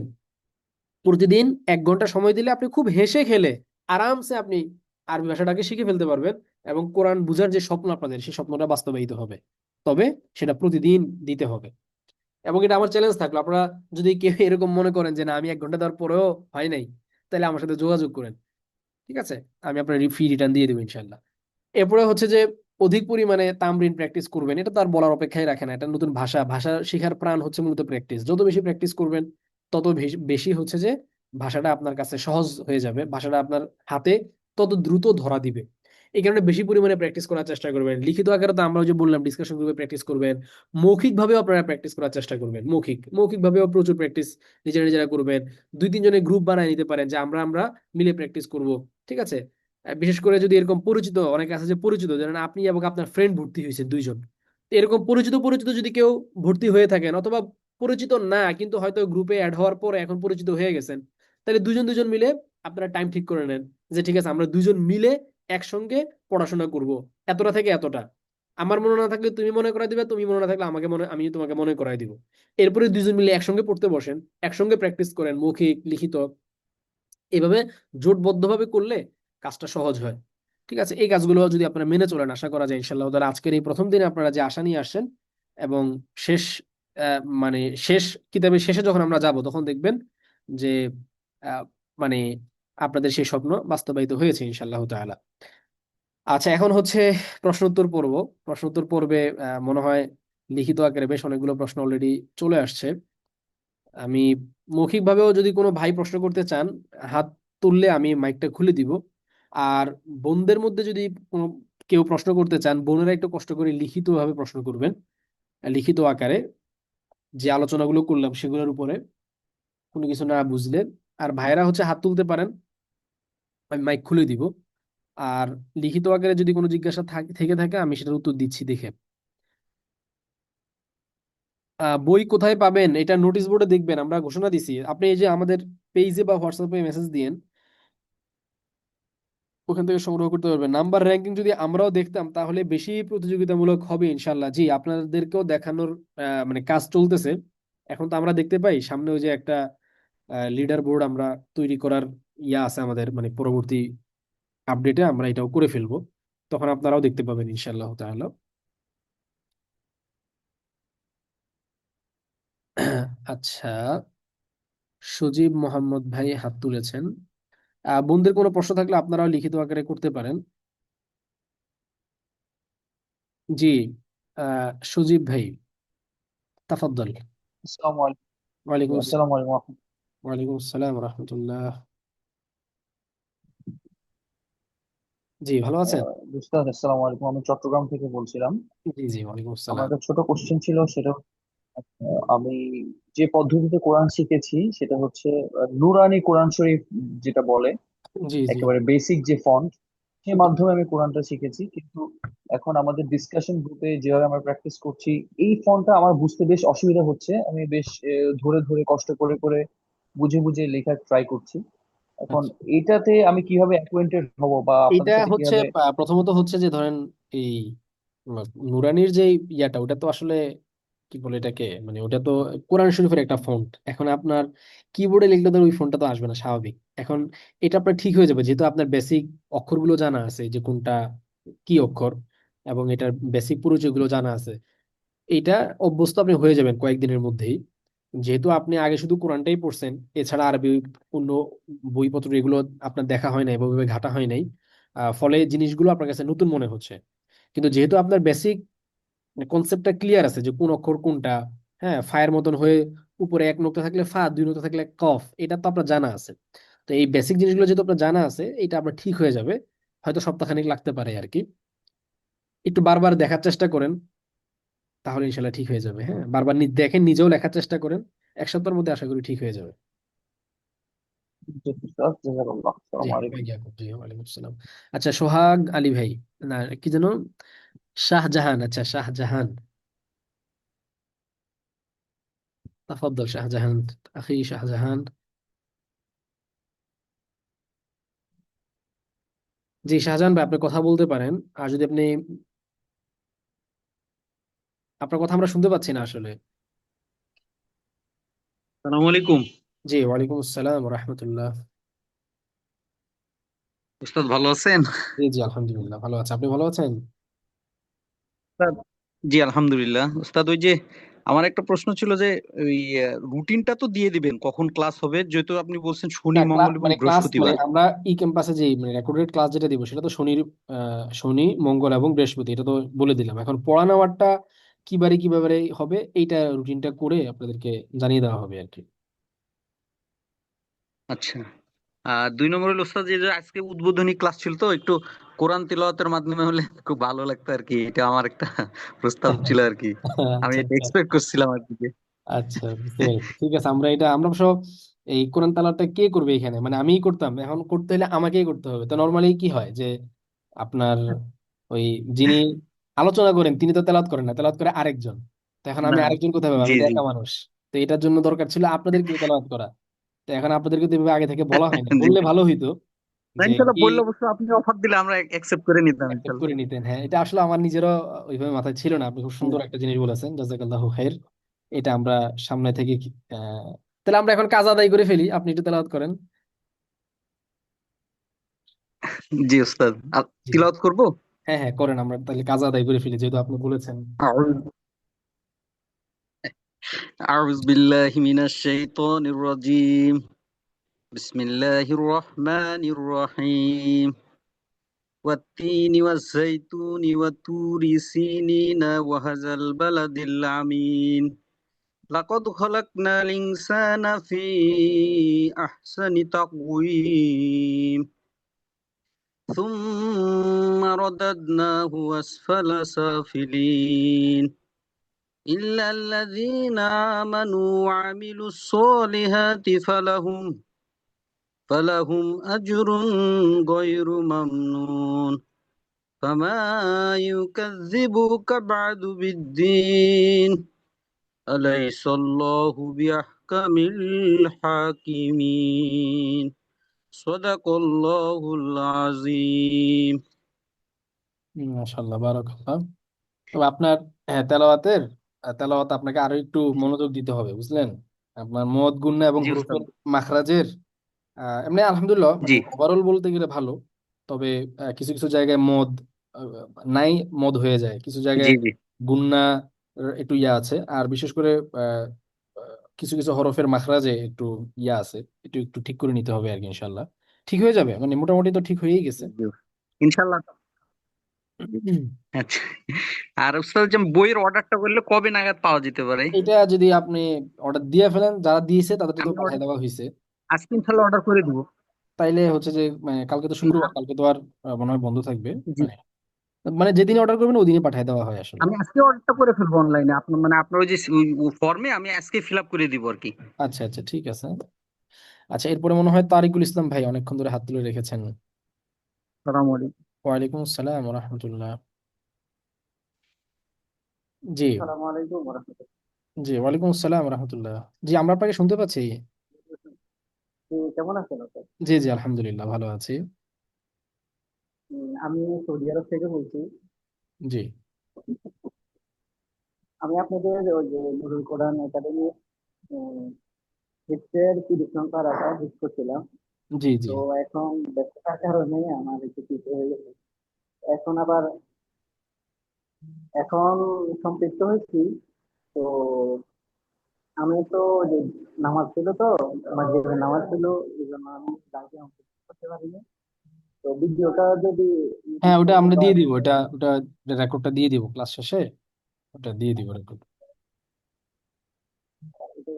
প্রতিদিন 1 ঘন্টা সময় দিলে আপনি খুব হেসে খেলে আরামসে আপনি আরবি ভাষাটাকে শিখে ফেলতে পারবেন, এবং কোরআন বুঝার যে স্বপ্ন আপনাদের, সেই স্বপ্নটা বাস্তবায়িত হবে। তবে সেটা প্রতিদিন দিতে হবে। এবং এটা আমার চ্যালেঞ্জ থাকলো, আপনারা যদি কেউ এরকম মনে করেন যে না আমি 1 ঘন্টা দেওয়ার পরেও হয় নাই, তাহলে আমার সাথে যোগাযোগ করেন, ঠিক আছে? আমি আপনার ফি রিটার্ন দিয়ে দেবো ইনশাল্লাহ। এরপরে হচ্ছে যে অধিক পরিমাণে তামরিন প্র্যাকটিস করবেন, এটা তো আর বলার অপেক্ষাই রাখে না। এটা নতুন ভাষা, ভাষা শেখার প্রাণ হচ্ছে মূলত প্র্যাকটিস। যত বেশি প্র্যাকটিস করবেন তত বেশি হচ্ছে যে ভাষাটা আপনার কাছে সহজ হয়ে যাবে, ভাষাটা আপনার হাতে তত দ্রুত ধরা দিবে। এই কারণে বেশি পরিমাণে প্র্যাকটিস করার চেষ্টা করবেন। লিখিত আকারে তো আমরা ওই যে বললাম ডিসকাশন গ্রুপে প্র্যাকটিস করবেন, মৌখিক ভাবেও আপনারা প্র্যাকটিস করার চেষ্টা করবেন। মৌখিক ভাবেও প্রচুর প্র্যাকটিস নিজেরা নিজেরা করবেন। 2-3 জনের গ্রুপ বানায় নিতে পারেন যে আমরা আমরা মিলে প্র্যাকটিস করব, ঠিক আছে? বিশেষ করে যদি এরকম পরিচিত অনেকে আছে, যে পরিচিত যেন আপনি এবং আপনার ফ্রেন্ড ভর্তি হয়েছেন 2 জন, তো এরকম পরিচিত পরিচিত যদি কেউ ভর্তি হয়ে থাকেন, অথবা পরিচিত না কিন্তু হয়তো গ্রুপে অ্যাড হওয়ার পরে এখন পরিচিত হয়ে গেছেন, তাহলে 2 জন 2 জন মিলে আপনারা টাইম ঠিক করে নেন যে ঠিক আছে আমরা 2 জন মিলে একসঙ্গে পড়াশোনা করব, এতটা থেকে এতটা। আমার মনে না থাকলে তুমি মনে করাই দিবে, তুমি মনে না থাকলে আমাকে মনে, আমি তোমাকে মনে করাই দিব। এরপরে 2 জন মিলে একসঙ্গে পড়তে বসেন, একসঙ্গে প্র্যাকটিস করেন মৌখিক লিখিত। এভাবে জোটবদ্ধভাবে করলে কাজটা সহজ হয়, ঠিক আছে? এই কাজগুলো যদি আপনারা মেনে চলেন, আশা করা যায় ইনশাল্লাহ তাআলা আজকের এই প্রথম দিনে আপনারা যে আশা নিয়ে আসছেন, এবং শেষ মানে শেষ কিতাবের শেষে যখন আমরা যাব তখন দেখবেন যে আহ, মানে আপনাদের সেই স্বপ্ন বাস্তবায়িত হয়েছে ইনশাল্লাহ তাআলা। আচ্ছা, এখন হচ্ছে প্রশ্নোত্তর পর্ব। প্রশ্নোত্তর পর্বে মনে হয় লিখিত আকারে বেশ অনেকগুলো প্রশ্ন অলরেডি চলে আসছে। আমি মৌখিকভাবেও যদি কোনো ভাই প্রশ্ন করতে চান, হাত তুললে আমি মাইকটা খুলে দিব। আর বোনদের মধ্যে যদি কোনো কেউ প্রশ্ন করতে চান, বোনেরা একটু কষ্ট করে লিখিত ভাবে প্রশ্ন করবেন, লিখিত আকারে যে আলোচনাগুলো করলাম সেগুলোর উপরে, কোনো কিছু না বুঝলে। আর ভাইরা হচ্ছে হাত তুলতে পারেন, আমি মাইক খুলে দিব। আর লিখিত আকারে যদি কোনো জিজ্ঞাসা থেকে থাকে আমি সেটার উত্তর দিচ্ছি দেখে। বই কোথায় পাবেন এটা নোটিশ বোর্ডে দেখবেন, আমরা ঘোষণা দিছি। আপনি এই যে আমাদের পেজে বা হোয়াটসঅ্যাপে মেসেজ দিয়েন, ওখান থেকে সংগ্রহ করতে পারবেন। নাম্বার র্যাঙ্কিং যদি আমরাও দেখতাম তাহলে বেশি প্রতিযোগিতামূলক হবে ইনশাল্লাহ। জি, আপনাদেরকেও দেখানোর মানে কাজ চলতেছে। এখন তো আমরা দেখতে পাই সামনে ওই যে একটা লিডার বোর্ড আমরা তৈরি করার ইয়া আছে আমাদের, মানে পরবর্তী আপডেটে আমরা এটাও করে ফেলবো, তখন আপনারাও দেখতে পাবেন ইনশাল্লাহ তাআলা। আচ্ছা, সজীব মোহাম্মদ ভাই হাত তুলেছেন। বোনদের কোনো প্রশ্ন থাকলে আপনারাও লিখিত আকারে করতে পারেন। জি, সজীব ভাই, তাফাদ্দল। আসসালামু আলাইকুম। ওয়ালাইকুম আসসালাম। আসসালামু আলাইকুম। ওয়ালাইকুম আসসালাম রহমতুল্লাহ। জি, ভালো আছেন? বুঝতে আসসালামু আলাইকুম, আমি চট্টগ্রাম থেকে বলছিলাম। জি জি, ওয়ালাইকুম আমার আসসালাম। একটা ছোট কোশ্চেন ছিল, সেটা আমি যে পদ্ধতিতে কোরআন শিখেছি সেটা হচ্ছে নুরানি কোরআন শরীফ যেটা বলে, জি জি। একেবারে বেসিক যে ফন্ট, সেই মাধ্যমে আমি কোরআনটা শিখেছি। কিন্তু এখন আমাদের ডিসকাশন গ্রুপে যেভাবে আমরা প্র্যাকটিস করছি, এই ফন্টটা আমার বুঝতে বেশ অসুবিধা হচ্ছে। আমি বেশ ধরে ধরে কষ্ট করে করে বুঝে বুঝে লেখার ট্রাই করছি। এখন আচ্ছা, এটাতে আমি কিভাবে অ্যাকোয়েন্টেড হব বা এটা আপনাদের সাথে হচ্ছে কিভাবে? প্রথমত হচ্ছে যে ধরেন এই নুরানির যে ইয়াটা, ওটা তো আসলে কি বলে এটাকে, মানে ওটা তো কোরআন শরীফের একটা ফন্ট। এখন আপনার কিবোর্ডে লিখলে তো ওই ফন্টটা তো আসবে না, স্বাভাবিক। এখন এটা আপনার ঠিক হয়ে যাবে যেহেতু আপনার বেসিক অক্ষরগুলো জানা আছে যে কোনটা কি অক্ষর, এবং এটার বেসিক পরিচয়গুলো জানা আছে। এটা অভ্যস্ত আপনি হয়ে যাবেন কয়েকদিনের মধ্যেই, যেহেতু আপনি আগে শুধু কোরআনটাই পড়ছেন, এছাড়া আরবি অন্য বইপত্র এগুলো আপনার দেখা হয় নাই, ওইভাবে ঘাটা হয় নাই। ফলে জিনিসগুলো আপনার কাছে নতুন মনে হচ্ছে। কিন্তু যেহেতু আপনার বেসিক কনসেপ্টটা ক্লিয়ার আছে যে কোন অক্ষর কোনটা, হ্যাঁ, ফায়ের মতন হয়ে উপরে 1 নোক্তা থাকলে ফা, 2 নোক্তা থাকলে কফ, এটা তো আপনার জানা আছে। তো এই বেসিক জিনিসগুলো যেহেতু আপনার জানা আছে, এটা আপনার ঠিক হয়ে যাবে। হয়তো সপ্তাহখানেক লাগতে পারে আর কি। একটু বারবার দেখার চেষ্টা করেন, তাহলে ইনশাল্লাহ ঠিক হয়ে যাবে। হ্যাঁ, বারবার দেখেন, নিজেও লেখার চেষ্টা করেন, এক সপ্তাহের মধ্যে আশা করি ঠিক হয়ে যাবে। জি স্যার, জাযাকাল্লাহ, জি, আসসালামু আলাইকুম। জি, ওয়ালাইকুম আসসালাম। আচ্ছা, সোহাগ আলী ভাই, না কি যেন, শাহজাহান, আচ্ছা শাহজাহান, তাফাদ্দল শাহজাহান, আখি শাহজাহান। জি শাহজাহান ভাই, আপনি কথা বলতে পারেন। আর যদি আপনি, আপনার কথা আমরা শুনতে পাচ্ছি না আসলে। সালাম আলাইকুম। জি, ওয়ালাইকুম আসসালাম রহমতুল্লাহ। উস্তাদ ভালো আছেন? জি জি, আলহামদুলিল্লাহ ভালো আছে, আপনি ভালো আছেন? উস্তাদ, জি আলহামদুলিল্লাহ। উস্তাদ, ওই যে আমার একটা প্রশ্ন ছিল যে ওই রুটিনটা তো দিয়ে দিবেন কখন ক্লাস হবে, যেহেতু আপনি বলছেন শনি না, ক্লাস মঙ্গল এবং মানে ক্লাস মানে বৃহস্পতিবার। আমরা ই ক্যাম্পাসে যে মানে রেকর্ডেড ক্লাস যেটা দিব সেটা তো শনি মঙ্গল এবং বৃহস্পতি, এটা তো বলে দিলাম। এখন পড়া নেওয়ারটা কিবারে কিভাবে হবে, এইটা রুটিনটা করে আপনাদেরকে জানিয়ে দেওয়া হবে আর কি। আচ্ছা। আর 2 নম্বর হলো উস্তাদ, যে যে আজকে উদ্বোধনী ক্লাস ছিল, তো একটু কোরআন তিলাওয়াতের মাধ্যমে হলে খুব ভালো লাগতো আর কি। এটা আমার একটা প্রস্তাব ছিল আর কি। আমি আচ্ছা এটা আচ্ছা। এক্সপেক্ট করছিলাম আর কি যে। আচ্ছা, বুঝতে পেরেছি, ঠিক আছে। আমরা সব এই কোরআন তালাওয়াতটা কে করবে এখানে, মানে আমিই করতাম, এখন করতে হলে আমাকেই করতে হবে। তো নর্মালি কি হয় যে আপনার ওই যিনি আলোচনা করেন তিনি তো তেলাওয়াত করেন না, তেলাওয়াত করে আরেকজন। তো এখন আমি না। আরেকজন কোথায় পাবো, জি আমি তো জি। একা মানুষ। তো এটার জন্য দরকার ছিল আপনাদেরকে তেলাওয়াত করা। তো এখন আপনাদেরকে তো এভাবে আগে থেকে বলা হয়নি, জি। বললে ভালো হইতো না, যে ইনশাল্লাহ কি বললে অবশ্য আপনি অফার দিলে আমরা অ্যাকসেপ্ট করে নিতাম অ্যাকসেপ্ট ইনশাল্লাহ। করে নিতেন। হ্যাঁ, এটা আসলে আমার নিজেরও ওইভাবে মাথায় ছিল না। আপনি খুব সুন্দর একটা জিনিস বলেছেন, জাযাকাল্লাহু খাইর। এটা আমরা সামনে থেকে তাহলে আমরা এখন কাজ আদায় করে ফেলি, আপনি একটু তেলাওয়াত করেন। জি উস্তাদ, আর জি, তিলাওয়াত করবো। হ্যাঁ হ্যাঁ করেন, আমরা তাহলে কাজ আদায় করে ফেলি যেহেতু আপনি বলেছেন। أعوذ بالله من الشيطان الرجيم. بسم الله الرحمن الرحيم. والتين والزيتون والطور سينين وهذا البلد الأمين. لقد خلقنا الإنسان في أحسن تقويم. ثم رددناه أسفل سافلين. إلا الذين آمنوا وعملوا الصالحات فلهم أجر غير ممنون. فما يكذبك بعد بالدين. أليس الله بأحكم الحاكمين. صدق الله العظيم. মাশাআল্লাহ, বারাকাল্লাহ। তবে আপনার তেলাওয়াত আপনাকে আরো একটু মনোযোগ দিতে হবে, বুঝলেন? আপনার মদ গুন্না এবং জি উস্তাদ। হুরুফের মাখরাজের এমনি আলহামদুলিল্লাহ মানে জি ওভারঅল বলতে গেলে ভালো। তবে কিছু কিছু জায়গায় আহ, নাই, মদ হয়ে যায় কিছু জায়গায়, জি জি। গুন্না একটু ইয়া আছে। আর বিশেষ করে আহ, কিছু কিছু হরফের মাখরাজে একটু ইয়া আছে, একটু একটু ঠিক করে নিতে হবে আর কি। ইনশাল্লাহ ঠিক হয়ে যাবে, মানে মোটামুটি তো ঠিক হয়েই গেছে। জি। ইনশাল্লাহ। আচ্ছা। আর উস্তাদ, যে বইয়ের অর্ডারটা করলে কবে নাগাদ পাওয়া যেতে পারে? এটা যদি আপনি অর্ডার দিয়ে ফেলেন, যারা দিয়েছে তাদের তো আমি পাঠিয়ে দেওয়া হয়েছে। আজকে ইনশাল্লাহ অর্ডার করে দিব। তাইলে হচ্ছে যে মানে কালকে তো শুক্রবার, কালকে তো আর মনে হয় বন্ধ থাকবে। জি। মানে মানে যেদিন অর্ডার করবেন ওদিনই পাঠিয়ে দেওয়া হয় আসলে। আমি আজকে অর্ডারটা করে ফেলবো অনলাইনে, আপনার মানে আপনার ওই যে ফর্মে আমি আজকে ফিল আপ করে দিব আর কি। আচ্ছা আচ্ছা, ঠিক আছে। আচ্ছা, এরপরে মনে হয় তারিকুল ইসলাম ভাই অনেকক্ষণ ধরে হাত তুলে রেখেছেন। সালাম আলাইকুম। ওয়ালাইকুম আসসালাম রহমতুল্লাহ। জি আসসালামু আলাইকুম ওয়া রাহমাতুল্লাহ। জি, ওয়ালাইকুম আসসালাম রহমতুল্লাহ। জি, আমরা আপনাকে শুনতে পাচ্ছি। কেমন আছেন আপনি? জি জি, আলহামদুলিল্লাহ ভালো আছি। আমি সৌদি আরব থেকে বলছি। জি আমি আপনাদের ওই যে নুরুল কোরআন একাডেমি হিস্ট্রির 30 নম্বর আশা বুক করছিলাম। জি জি। তো এখন ব্যস্ততার কারণে আমার একটু পিছিয়ে হয়ে গেছে। এখন আবার এখন সম্পৃক্ত হয়েছি। তো আমি তো যে নামাজ ছিল, তো মাগরিবের নামাজ ছিল, এই জন্য আমি লাইভে অংশগ্রহণ করতে পারিনি। তো ভিডিওটা যদি হ্যাঁ, ইউটিউব ওটা থেকে আমরা বা দিয়ে দিব, ওটা ওটা রেকর্ডটা দিয়ে দিব ক্লাস শেষে, ওটা দিয়ে দিব রেকর্ড। এটা,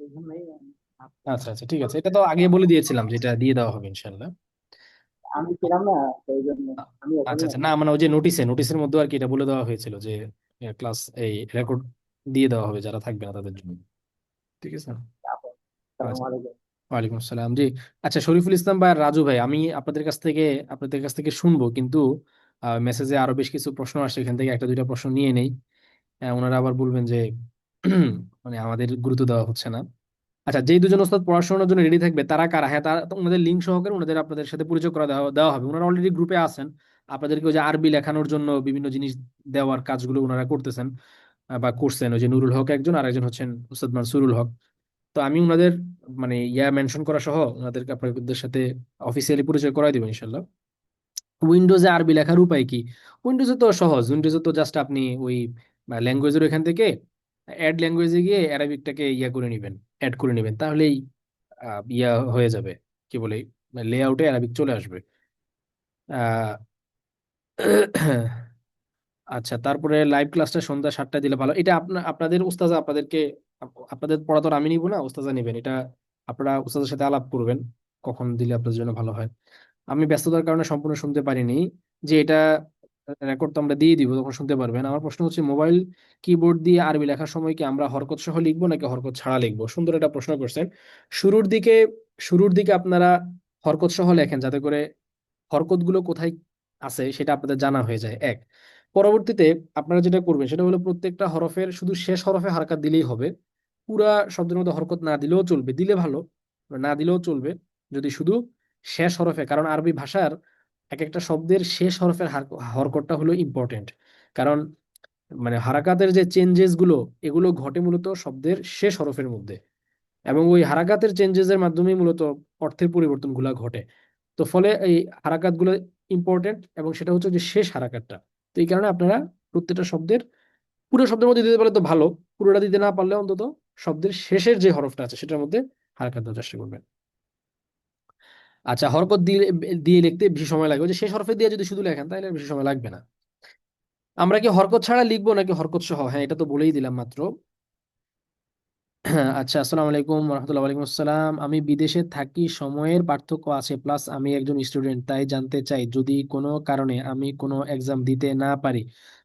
এই জন্যই আমি ভাবছি। আচ্ছা আচ্ছা, ঠিক আছে, এটা তো আগে বলে দিয়েছিলাম যে এটা দিয়ে দেওয়া হবে ইনশাল্লাহ। আমি ছিলাম না, সেই জন্য আমি আচ্ছা এখনই আচ্ছা, আছি। না মানে ওই যে নোটিসের মধ্যে আর কি এটা বলে দেওয়া হয়েছিল যে ক্লাস এই রেকর্ড দিয়ে দেওয়া হবে যারা থাকবে না তাদের জন্য। ঠিক আছে। আসসালামু আচ্ছা, আলাইকুম। ওয়ালাইকুম আসসালাম জি। আচ্ছা, শরীফুল ইসলাম ভাই আর রাজু ভাই, আমি আপনাদের কাছ থেকে শুনবো, কিন্তু মেসেজে আরো বেশ কিছু প্রশ্ন আসছে, এখান থেকে একটা দুইটা প্রশ্ন নিয়ে নেই। ওনারা আবার বলবেন যে মানে আমাদের গুরুত্ব দেওয়া হচ্ছে না। আচ্ছা, যেই দুজন ওস্তাদ পড়াশোনার জন্য রেডি থাকবে তারা কারা? হ্যাঁ, তারা তো ওনাদের লিঙ্ক সহকারে ওনাদের আপনাদের সাথে পরিচয় করা দেওয়া দেওয়া হবে। ওনারা অলরেডি গ্রুপে আছেন, আপনাদেরকে ওই যে আরবি লেখানোর জন্য বিভিন্ন জিনিস দেওয়ার কাজগুলো ওনারা করতেছেন বা করছেন। ওই যে নুরুল হক একজন, আর একজন হচ্ছেন উস্তাদ মানসুরুল হক। তো আমি ওনাদের মানে মেনশন করা সহ ওনাদেরকে আপনাদের সাথে অফিসিয়ালি পরিচয় করাই দেবো ইনশাল্লাহ। উইন্ডোজে আরবি লেখার উপায় কি? উইন্ডোজে তো সহজ। উইন্ডোজে তো জাস্ট আপনি ওই ল্যাঙ্গুয়েজের এখান থেকে অ্যাড ল্যাঙ্গুয়েজে গিয়ে অ্যারাবিকটাকে করে নেবেন, অ্যাড করে নেবেন, তাহলেই হয়ে যাবে, কি বলে, লেআউটে অ্যারাবিক চলে আসবে। আহ আচ্ছা, তারপরে লাইভ ক্লাসটা সন্ধ্যা 7টায় দিলে ভালো। এটা আপনাদের উস্তাজা আপনাদেরকে আপনাদের পড়া তো আর আমি নিব না, উস্তাজা নেবেন এটা। আপনারা উস্তাদের সাথে আলাপ করবেন কখন দিলে আপনাদের জন্য ভালো হয়। আমি ব্যস্ততার কারণে সম্পূর্ণ শুনতে পারিনি। যে এটা রেকর্ড তো আমরা দিয়ে দিব, তখন শুনতে পারবেন। আমার প্রশ্ন হচ্ছে, মোবাইল কিবোর্ড দিয়ে আরবি লেখার সময় কি আমরা হরকত সহ লিখবো নাকি হরকত ছাড়া লিখবো? সুন্দর একটা প্রশ্ন করছেন। শুরুর দিকে শুরুর দিকে আপনারা হরকত সহ লেখেন, যাতে করে হরকত গুলো কোথায় আছে সেটা আপনাদের জানা হয়ে যায়। এক, পরবর্তীতে আপনারা যেটা করবেন সেটা হলো প্রত্যেকটা হরফের শুধু শেষ হরফে হারকাত দিলেই হবে। পুরা শব্দের মধ্যে হরকত না দিলেও চলবে, দিলে ভালো, না দিলেও চলবে। যদি শুধু শেষ হরফে, কারণ আরবি ভাষার এক একটা শব্দের শেষ হরফের হরকতটা হলো ইম্পর্টেন্ট। কারণ মানে হারাকাতের যে চেঞ্জেস গুলো, এগুলো ঘটে মূলত শব্দের শেষ হরফের মধ্যে, এবং ওই হারাকাতের চেঞ্জেস এর মাধ্যমেই মূলত অর্থের পরিবর্তন গুলা ঘটে। তো ফলে এই হারাকাত গুলো ইম্পর্টেন্ট, এবং সেটা হচ্ছে যে শেষ হারাকাতটা। তো এই কারণে আপনারা প্রত্যেকটা শব্দের পুরো শব্দের মধ্যে দিতে পারলে তো ভালো, পুরোটা দিতে না পারলে অন্তত শব্দের শেষের যে হরফটা আছে সেটার মধ্যে হারাকাত দেওয়ার চেষ্টা করবেন। আচ্ছা, হরকত দিয়ে দিয়ে লিখতে বেশি সময় লাগবে, ওই যে শেষ হরফে দিয়ে যদি শুধু লেখেন তাহলে আর বেশি সময় লাগবে না। আমরা কি হরকত ছাড়া লিখবো নাকি হরকত সহ? হ্যাঁ, এটা তো বলেই দিলাম মাত্র। আচ্ছা, আসসালামু আলাইকুম রহমতুল্লাহ। ওয়ালাইকুম আসসালাম। আমি বিদেশে থাকি, সময়ের পার্থক্য আছে, প্লাস আমি একজন স্টুডেন্ট, তাই জানতে চাই যদি কোনো কারণে আমি কোনো এক্সাম দিতে না পারি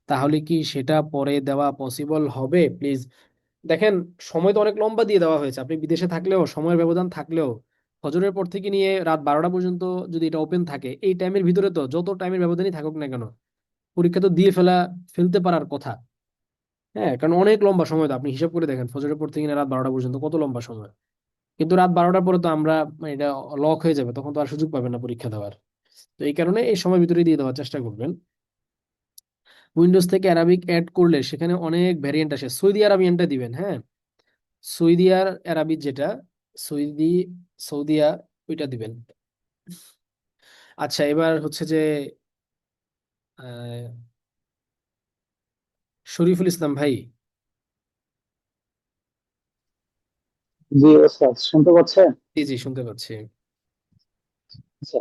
তাহলে কি সেটা পরে দেওয়া পসিবল হবে প্লিজ? দেখেন, সময় তো অনেক লম্বা দিয়ে দেওয়া হয়েছে। আপনি বিদেশে থাকলেও, সময়ের ব্যবধান থাকলেও, ফজরের পর থেকে নিয়ে রাত 12টা পর্যন্ত যদি এটা ওপেন থাকে, এই টাইমের ভিতরে তো যত টাইমের ব্যবধানই থাকুক না কেন, পরীক্ষা তো দিয়ে ফেলতে পারার কথা। হ্যাঁ, কারণ অনেক লম্বা সময়। তো আপনি হিসাব করে দেখেন, ফজরের পর থেকে নিয়ে রাত 12টা পর্যন্ত কত লম্বা সময়। কিন্তু রাত 12টার পরে তো আমরা মানে এটা লক হয়ে যাবে, তখন তো আর সুযোগ পাবেন না পরীক্ষা দেওয়ার। তো এই কারণে এই সময় ভিতরে দিয়ে দেওয়ার চেষ্টা করবেন। উইন্ডোজ থেকে অ্যারাবিক অ্যাড করলে সেখানে অনেক ভ্যারিয়েন্ট আসে, সৌদি আরবিয়ানটা দিবেন। হ্যাঁ, সৌদি আরবিক যেটা, সৌদি সৌদিয়া, ওইটা দিবেন। আচ্ছা, এবার হচ্ছে যে আহ, শরীফুল ইসলাম ভাই। জি ওস্তাদ, শুনতে পাচ্ছেন? জি জি, শুনতে পাচ্ছি। আচ্ছা,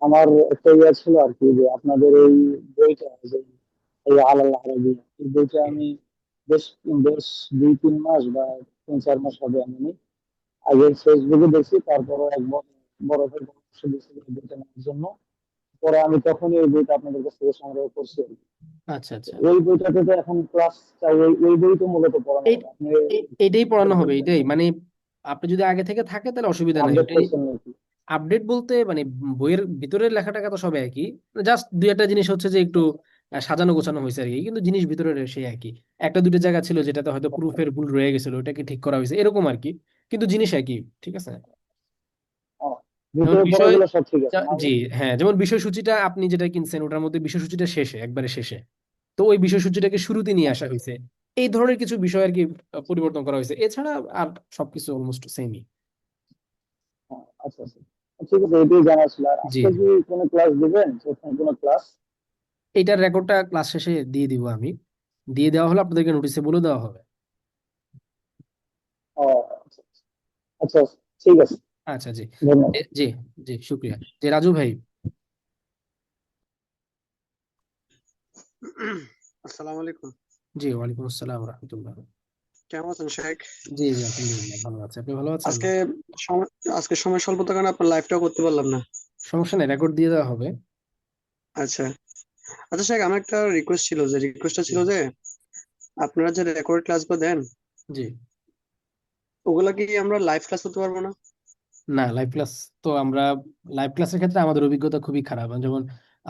আমার একটা ইয়ে ছিল আর কি, যে আপনাদের এই বইটা, যে এই আলাল আরবি, এই বইটা আমি বেশ বেশ 2-3 মাস বা 3-4 মাস হবে আমি আগে ফেসবুকে দেখছি, তারপরে একবার বড় ভাই পরামর্শ দিয়েছিল এই বইটা নেওয়ার জন্য। পরে আমি তখনই এই বইটা আপনাদের কাছ থেকে সংগ্রহ করছি আর কি। আচ্ছা আচ্ছা, ওই বইটাতে তো এখন ক্লাস, ওই বই তো মূলত পড়ানো এই হবে, আপনি এটাই পড়ানো হবে, এটাই মানে আপনি যদি আগে থেকে থাকে তাহলে অসুবিধা নাই আপডেট ওইটাই। করছেন নাকি? আপডেট বলতে মানে বইয়ের ভিতরের লেখাটাকে তো সব একই, জাস্ট দুই একটা জিনিস হচ্ছে যে একটু সাজানো গোছানো হয়েছে আর কি, কিন্তু জিনিস ভিতরের সেই একই। একটা দুটো জায়গা ছিল যেটাতে হয়তো প্রুফের ভুল রয়ে গেছিল, ওটাকে ঠিক করা হয়েছে এরকম আর কি, কিন্তু জিনিস একই। ঠিক আছে। ও, যেমন ভিতরে বিষয়, পড়াগুলো সব ঠিক আছে না জি, ভাই? হ্যাঁ, যেমন বিষয়সূচিটা আপনি যেটা কিনছেন ওটার মধ্যে বিষয়সূচিটা শেষে, একবারে শেষে, তো ওই বিষয়সূচিটাকে শুরুতে নিয়ে আসা আচ্ছা হয়েছে। এই ধরনের কিছু বিষয় আর কি পরিবর্তন করা হয়েছে, এছাড়া আর সবকিছু অলমোস্ট সেমই। আচ্ছা আচ্ছা, ঠিক আছে, এটাই জানা ছিল। আর জি, আজকে কি কোনো ক্লাস দিবেন, কোনো ক্লাস? এইটার রেকর্ডটা ক্লাস শেষে দিয়ে দিব আমি। দিয়ে দেওয়া হলে আপনাদেরকে নোটিশে বলে দেওয়া হবে। ও আচ্ছা আচ্ছা, ঠিক আছে, আচ্ছা জি। ধন্যবাদ। জি জি, শুক্রিয়া। জি, রাজু ভাই। আসসালামু আলাইকুম। জি, ওয়ালাইকুম আসসালাম রহমতুল্লাহ। কেমন আছেন শেখ? জি জি, আলহামদুলিল্লাহ ভালো আছে। আপনি ভালো আছেন? আজকে সময় আজকে সময় স্বল্পতার কারণে আপনার লাইভটাও করতে পারলাম না। সমস্যা নেই, রেকর্ড দিয়ে দেওয়া হবে। আচ্ছা। আচ্ছা শেখ, আমার একটা রিকোয়েস্টটা জি ছিল যে আপনারা যে রেকর্ড ক্লাসগুলো দেন, জি। ওগুলা কি আমরা লাইভ ক্লাস করতে পারবো না? না, লাইভ ক্লাস তো আমরা, লাইভ ক্লাসের ক্ষেত্রে আমাদের অভিজ্ঞতা খুবই খারাপ। যেমন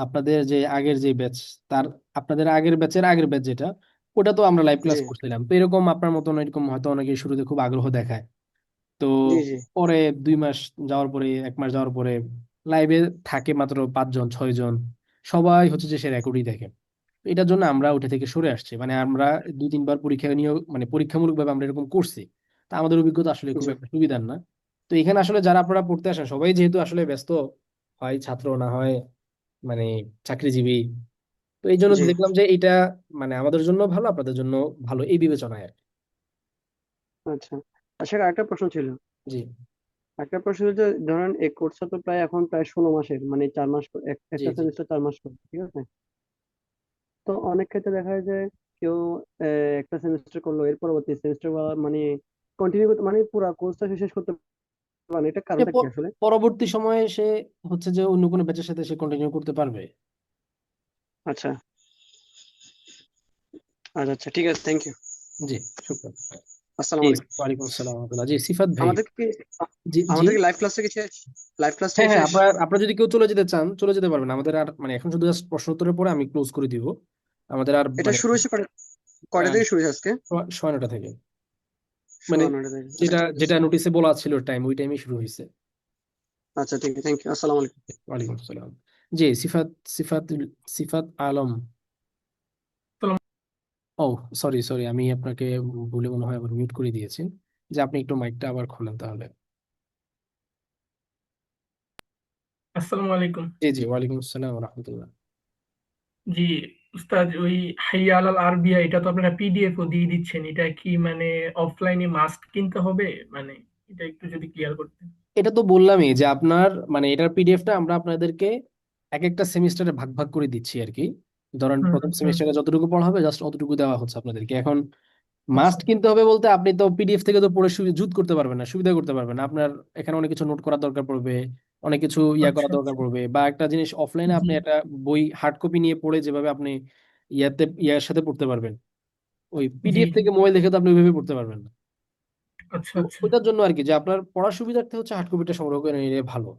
আপনাদের যে আগের যে ব্যাচ, তার আপনাদের আগের ব্যাচের আগের ব্যাচ যেটা, ওটা তো আমরা লাইভ জি ক্লাস করছিলাম। তো এরকম আপনার মতন এরকম হয়তো অনেকে শুরুতে খুব আগ্রহ দেখায়, তো জি জি। পরে 2 মাস যাওয়ার পরে, 1 মাস যাওয়ার পরে লাইভে থাকে মাত্র 5 জন 6 জন, সবাই হচ্ছে যে সে রেকর্ডই দেখে। তো এটার জন্য আমরা ওটা থেকে সরে আসছি। মানে আমরা 2-3 বার পরীক্ষা নিয়ে, মানে পরীক্ষামূলক ভাবে আমরা এরকম করছি, তা আমাদের অভিজ্ঞতা আসলে খুব জি একটা সুবিধার না। তো এখানে আসলে যারা আপনারা পড়তে আসেন সবাই যেহেতু আসলে ব্যস্ত, হয় ছাত্র না হয় মানে চাকরিজীবী, তো এই জন্য জি। দেখলাম যে এটা মানে আমাদের জন্য ভালো, আপনাদের জন্য ভালো এই বিবেচনায় আর কি। আচ্ছা। আচ্ছা, আরেকটা প্রশ্ন ছিল। জি একটা প্রশ্ন হলো যে ধরেন এই কোর্সটা তো প্রায় 16 মাসের, মানে 4 মাস জি একটা জি। সেমিস্টার 4 মাস করে, ঠিক আছে? তো অনেক ক্ষেত্রে দেখা যায় যে কেউ একটা সেমিস্টার করলো, এর পরবর্তী সেমিস্টার মানে কন্টিনিউ করতে, মানে পুরো কোর্সটা শেষ করতে পারে না। এটা সে কারণটা কি আসলে? পরবর্তী সময়ে সে হচ্ছে যে অন্য কোনো ব্যাচের সাথে সে কন্টিনিউ করতে পারবে। আচ্ছা আচ্ছা আচ্ছা, ঠিক আছে, থ্যাংক ইউ। জি, শুক্রিয়া। আসসালামু জি, আলাইকুম। ওয়ালাইকুম আসসালাম ওয়া রাহমাতুল্লাহ। জি সিফাত ভাই। আমাদের কি জি জি। আমাদের কি লাইভ ক্লাস হ্যাঁ থেকে হ্যাঁ, শেষ? আপনার আপনারা যদি কেউ চলে যেতে চান চলে যেতে পারবেন। আমাদের আর মানে এখন শুধু জাস্ট প্রশ্ন উত্তরের পরে আমি ক্লোজ করে দিব। আমাদের আর এটা মানে শুরু হয়েছে কয়টা আহ, থেকে শুরু হয়েছে আজকে? 9টা থেকে, মানে সোয়া 9টা থেকে, আচ্ছা যেটা ঠিক আছে। যেটা নোটিশে বলা ছিল টাইম, ওই টাইমে শুরু হয়েছে। আচ্ছা ঠিক আছে, থ্যাংক ইউ, আসসালামু আলাইকুম। ওয়ালাইকুম আসসালাম। জি সিফাত, সিফাত সিফাত আলম। ও, সরি সরি, আমি আপনাকে ভুলে মনে হয় আবার মিউট করে দিয়েছি। যে আপনি একটু মাইকটা আবার খোলেন তাহলে। আসসালামু আলাইকুম। জি জি, ওয়ালাইকুম আসসালাম রহমতুল্লাহ। জি উস্তাদ, ওই হাইয়া আলাল আরবিয়া এটা তো আপনারা পিডিএফ ও দিয়ে দিচ্ছেন, এটা কি মানে অফলাইনে মাস্ট কিনতে হবে? মানে এটা একটু যদি ক্লিয়ার করতেন। এটা তো বললামই যে আপনার মানে এটার পিডিএফটা আমরা আপনাদেরকে এক একটা সেমিস্টারে ভাগ ভাগ করে দিচ্ছি আর কি। ধরেন হুম প্রথম হুম। সেমিস্টারে যতটুকু পড়া হবে জাস্ট অতটুকু দেওয়া হচ্ছে আপনাদেরকে। এখন আচ্ছা মাস্ট কিনতে হবে বলতে আপনি তো পিডিএফ থেকে তো পড়ে জুত করতে পারবেন না, সুবিধা করতে পারবেন না। আপনার এখানে অনেক কিছু নোট করার দরকার পড়বে, অনেক কিছু আচ্ছা করার দরকার আচ্ছা। পড়বে। বা একটা জিনিস অফলাইনে জি। আপনি একটা বই হার্ড কপি নিয়ে পড়ে যেভাবে আপনি ইয়ার সাথে পড়তে পারবেন, ওই জি পিডিএফ জি। থেকে মোবাইল দেখে তো আপনি ওইভাবে পড়তে পারবেন না। আচ্ছা তো আচ্ছা। ওইটার জন্য আর কি, যে আপনার পড়ার সুবিধার্থে হচ্ছে হার্ড কপিটা সংগ্রহ করে নিলে ভালো।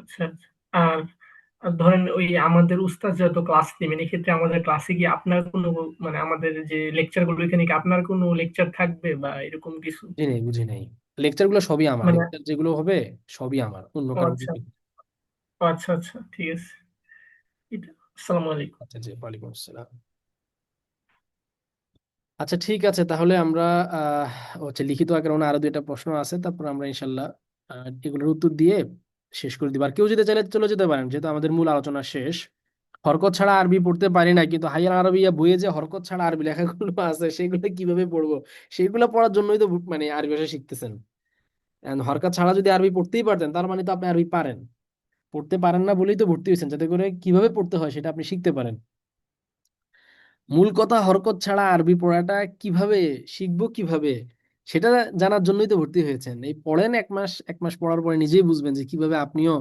আচ্ছা আচ্ছা। আর আর ধরেন ওই আমাদের উস্তাদ যত ক্লাস নেবেন, এক্ষেত্রে আমাদের ক্লাসে কি আপনার কোনো মানে আমাদের যে লেকচার গুলো, এখানে কি আপনার কোনো লেকচার থাকবে বা এরকম কিছু? বুঝি নেই বুঝি নেই। লেকচার গুলো সবই আমার, মানে লেকচার যেগুলো হবে সবই আমার, অন্য ও কারোর আচ্ছা। কিছু না। ও আচ্ছা আচ্ছা, ঠিক আছে। এটা আসসালামু আলাইকুম। আচ্ছা জি, ওয়ালাইকুম আসসালাম। আচ্ছা ঠিক আছে, তাহলে আমরা আহ হচ্ছে লিখিত আকারে ওনা আরো 2টা প্রশ্ন আছে, তারপর আমরা ইনশাল্লাহ এগুলোর উত্তর দিয়ে শেষ করে দিব। আর কেউ যেতে চাইলে চলে যেতে পারেন, যেহেতু আমাদের মূল আলোচনা শেষ। হরকত ছাড়া আরবি পড়তে পারি না, কিন্তু হাইয়ার আরবিয়া বইয়ে যে হরকত ছাড়া আরবি লেখাগুলো আছে সেগুলো কিভাবে পড়বো, সেগুলো পড়ার জন্যই তো মানে আরবি ভাষা শিখতেছেন। And হরকত ছাড়া যদি আরবি পড়তেই পারতেন তার মানে তো আপনি আরবি পারেন। পড়তে পারেন না বলেই তো ভর্তি হয়েছেন, যাতে করে কিভাবে পড়তে হয় সেটা আপনি শিখতে পারেন। মূল কথা হরকত ছাড়া আরবি পড়াটা কিভাবে শিখবো, কিভাবে সেটা জানার জন্যই তো ভর্তি হয়েছেন। এই পড়েন 1 মাস, 1 মাস পড়ার পরে নিজেই বুঝবেন যে কিভাবে আপনিও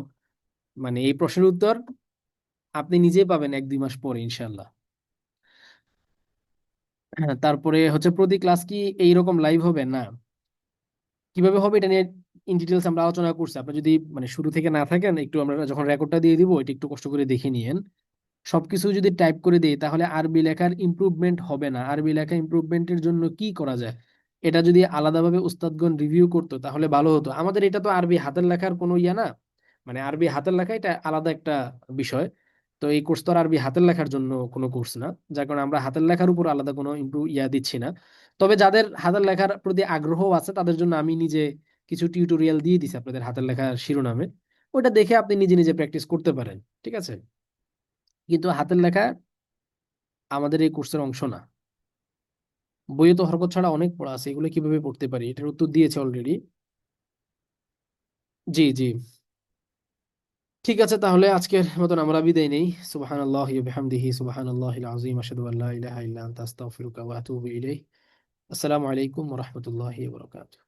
মানে এই প্রশ্নের উত্তর আপনি নিজেই পাবেন 1-2 মাস পরে ইনশাল্লাহ। হ্যাঁ, তারপরে হচ্ছে প্রতি ক্লাস কি এইরকম লাইভ হবে না, কিভাবে হবে এটা নিয়ে ইন ডিটেলস আমরা আলোচনা করছি। আপনি যদি মানে শুরু থেকে না থাকেন, একটু আমরা যখন রেকর্ডটা দিয়ে দিব এটা একটু কষ্ট করে দেখে নিয়েন। সবকিছু যদি টাইপ করে দিই তাহলে আরবি লেখার ইমপ্রুভমেন্ট হবে না। আরবি লেখা ইমপ্রুভমেন্টের জন্য কি করা যায়, এটা যদি আলাদাভাবে উস্তাদগণ রিভিউ করতো তাহলে ভালো হতো। আমাদের এটা তো আরবি হাতের লেখার কোনো ইয়া না, মানে আরবি হাতের লেখা এটা আলাদা একটা বিষয়। তো এই কোর্স তো আর আরবি হাতের লেখার জন্য কোনো কোর্স না, যার কারণে আমরা হাতের লেখার উপর আলাদা কোনো দিচ্ছি না। তবে যাদের হাতের লেখার প্রতি আগ্রহ আছে তাদের জন্য আমি নিজে কিছু টিউটোরিয়াল দিয়ে দিছি আপনাদের হাতের লেখার শিরোনামে, ওটা দেখে আপনি নিজে নিজে প্র্যাকটিস করতে পারেন, ঠিক আছে? কিন্তু হাতের লেখা আমাদের এই কোর্সের অংশ না। বইয়ে তো হরকত ছাড়া অনেক পড়া আছে, এগুলো কিভাবে পড়তে পারি এটার উত্তর দিয়েছে অলরেডি। জি জি। ঠিক আছে, তাহলে আজকের মতন আমরা বিদায় নেই। সুবহানাল্লাহি ওয়া বিহামদিহি, সুবহানাল্লাহিল আযীম, আশহাদু আল্লা ইলাহা ইল্লা আনতা, আস্তাগফিরুকা ওয়া আতুবু ইলাইহি। আসসালামু আলাইকুম ওয়া রাহমাতুল্লাহি ওয়া বারাকাতুহু।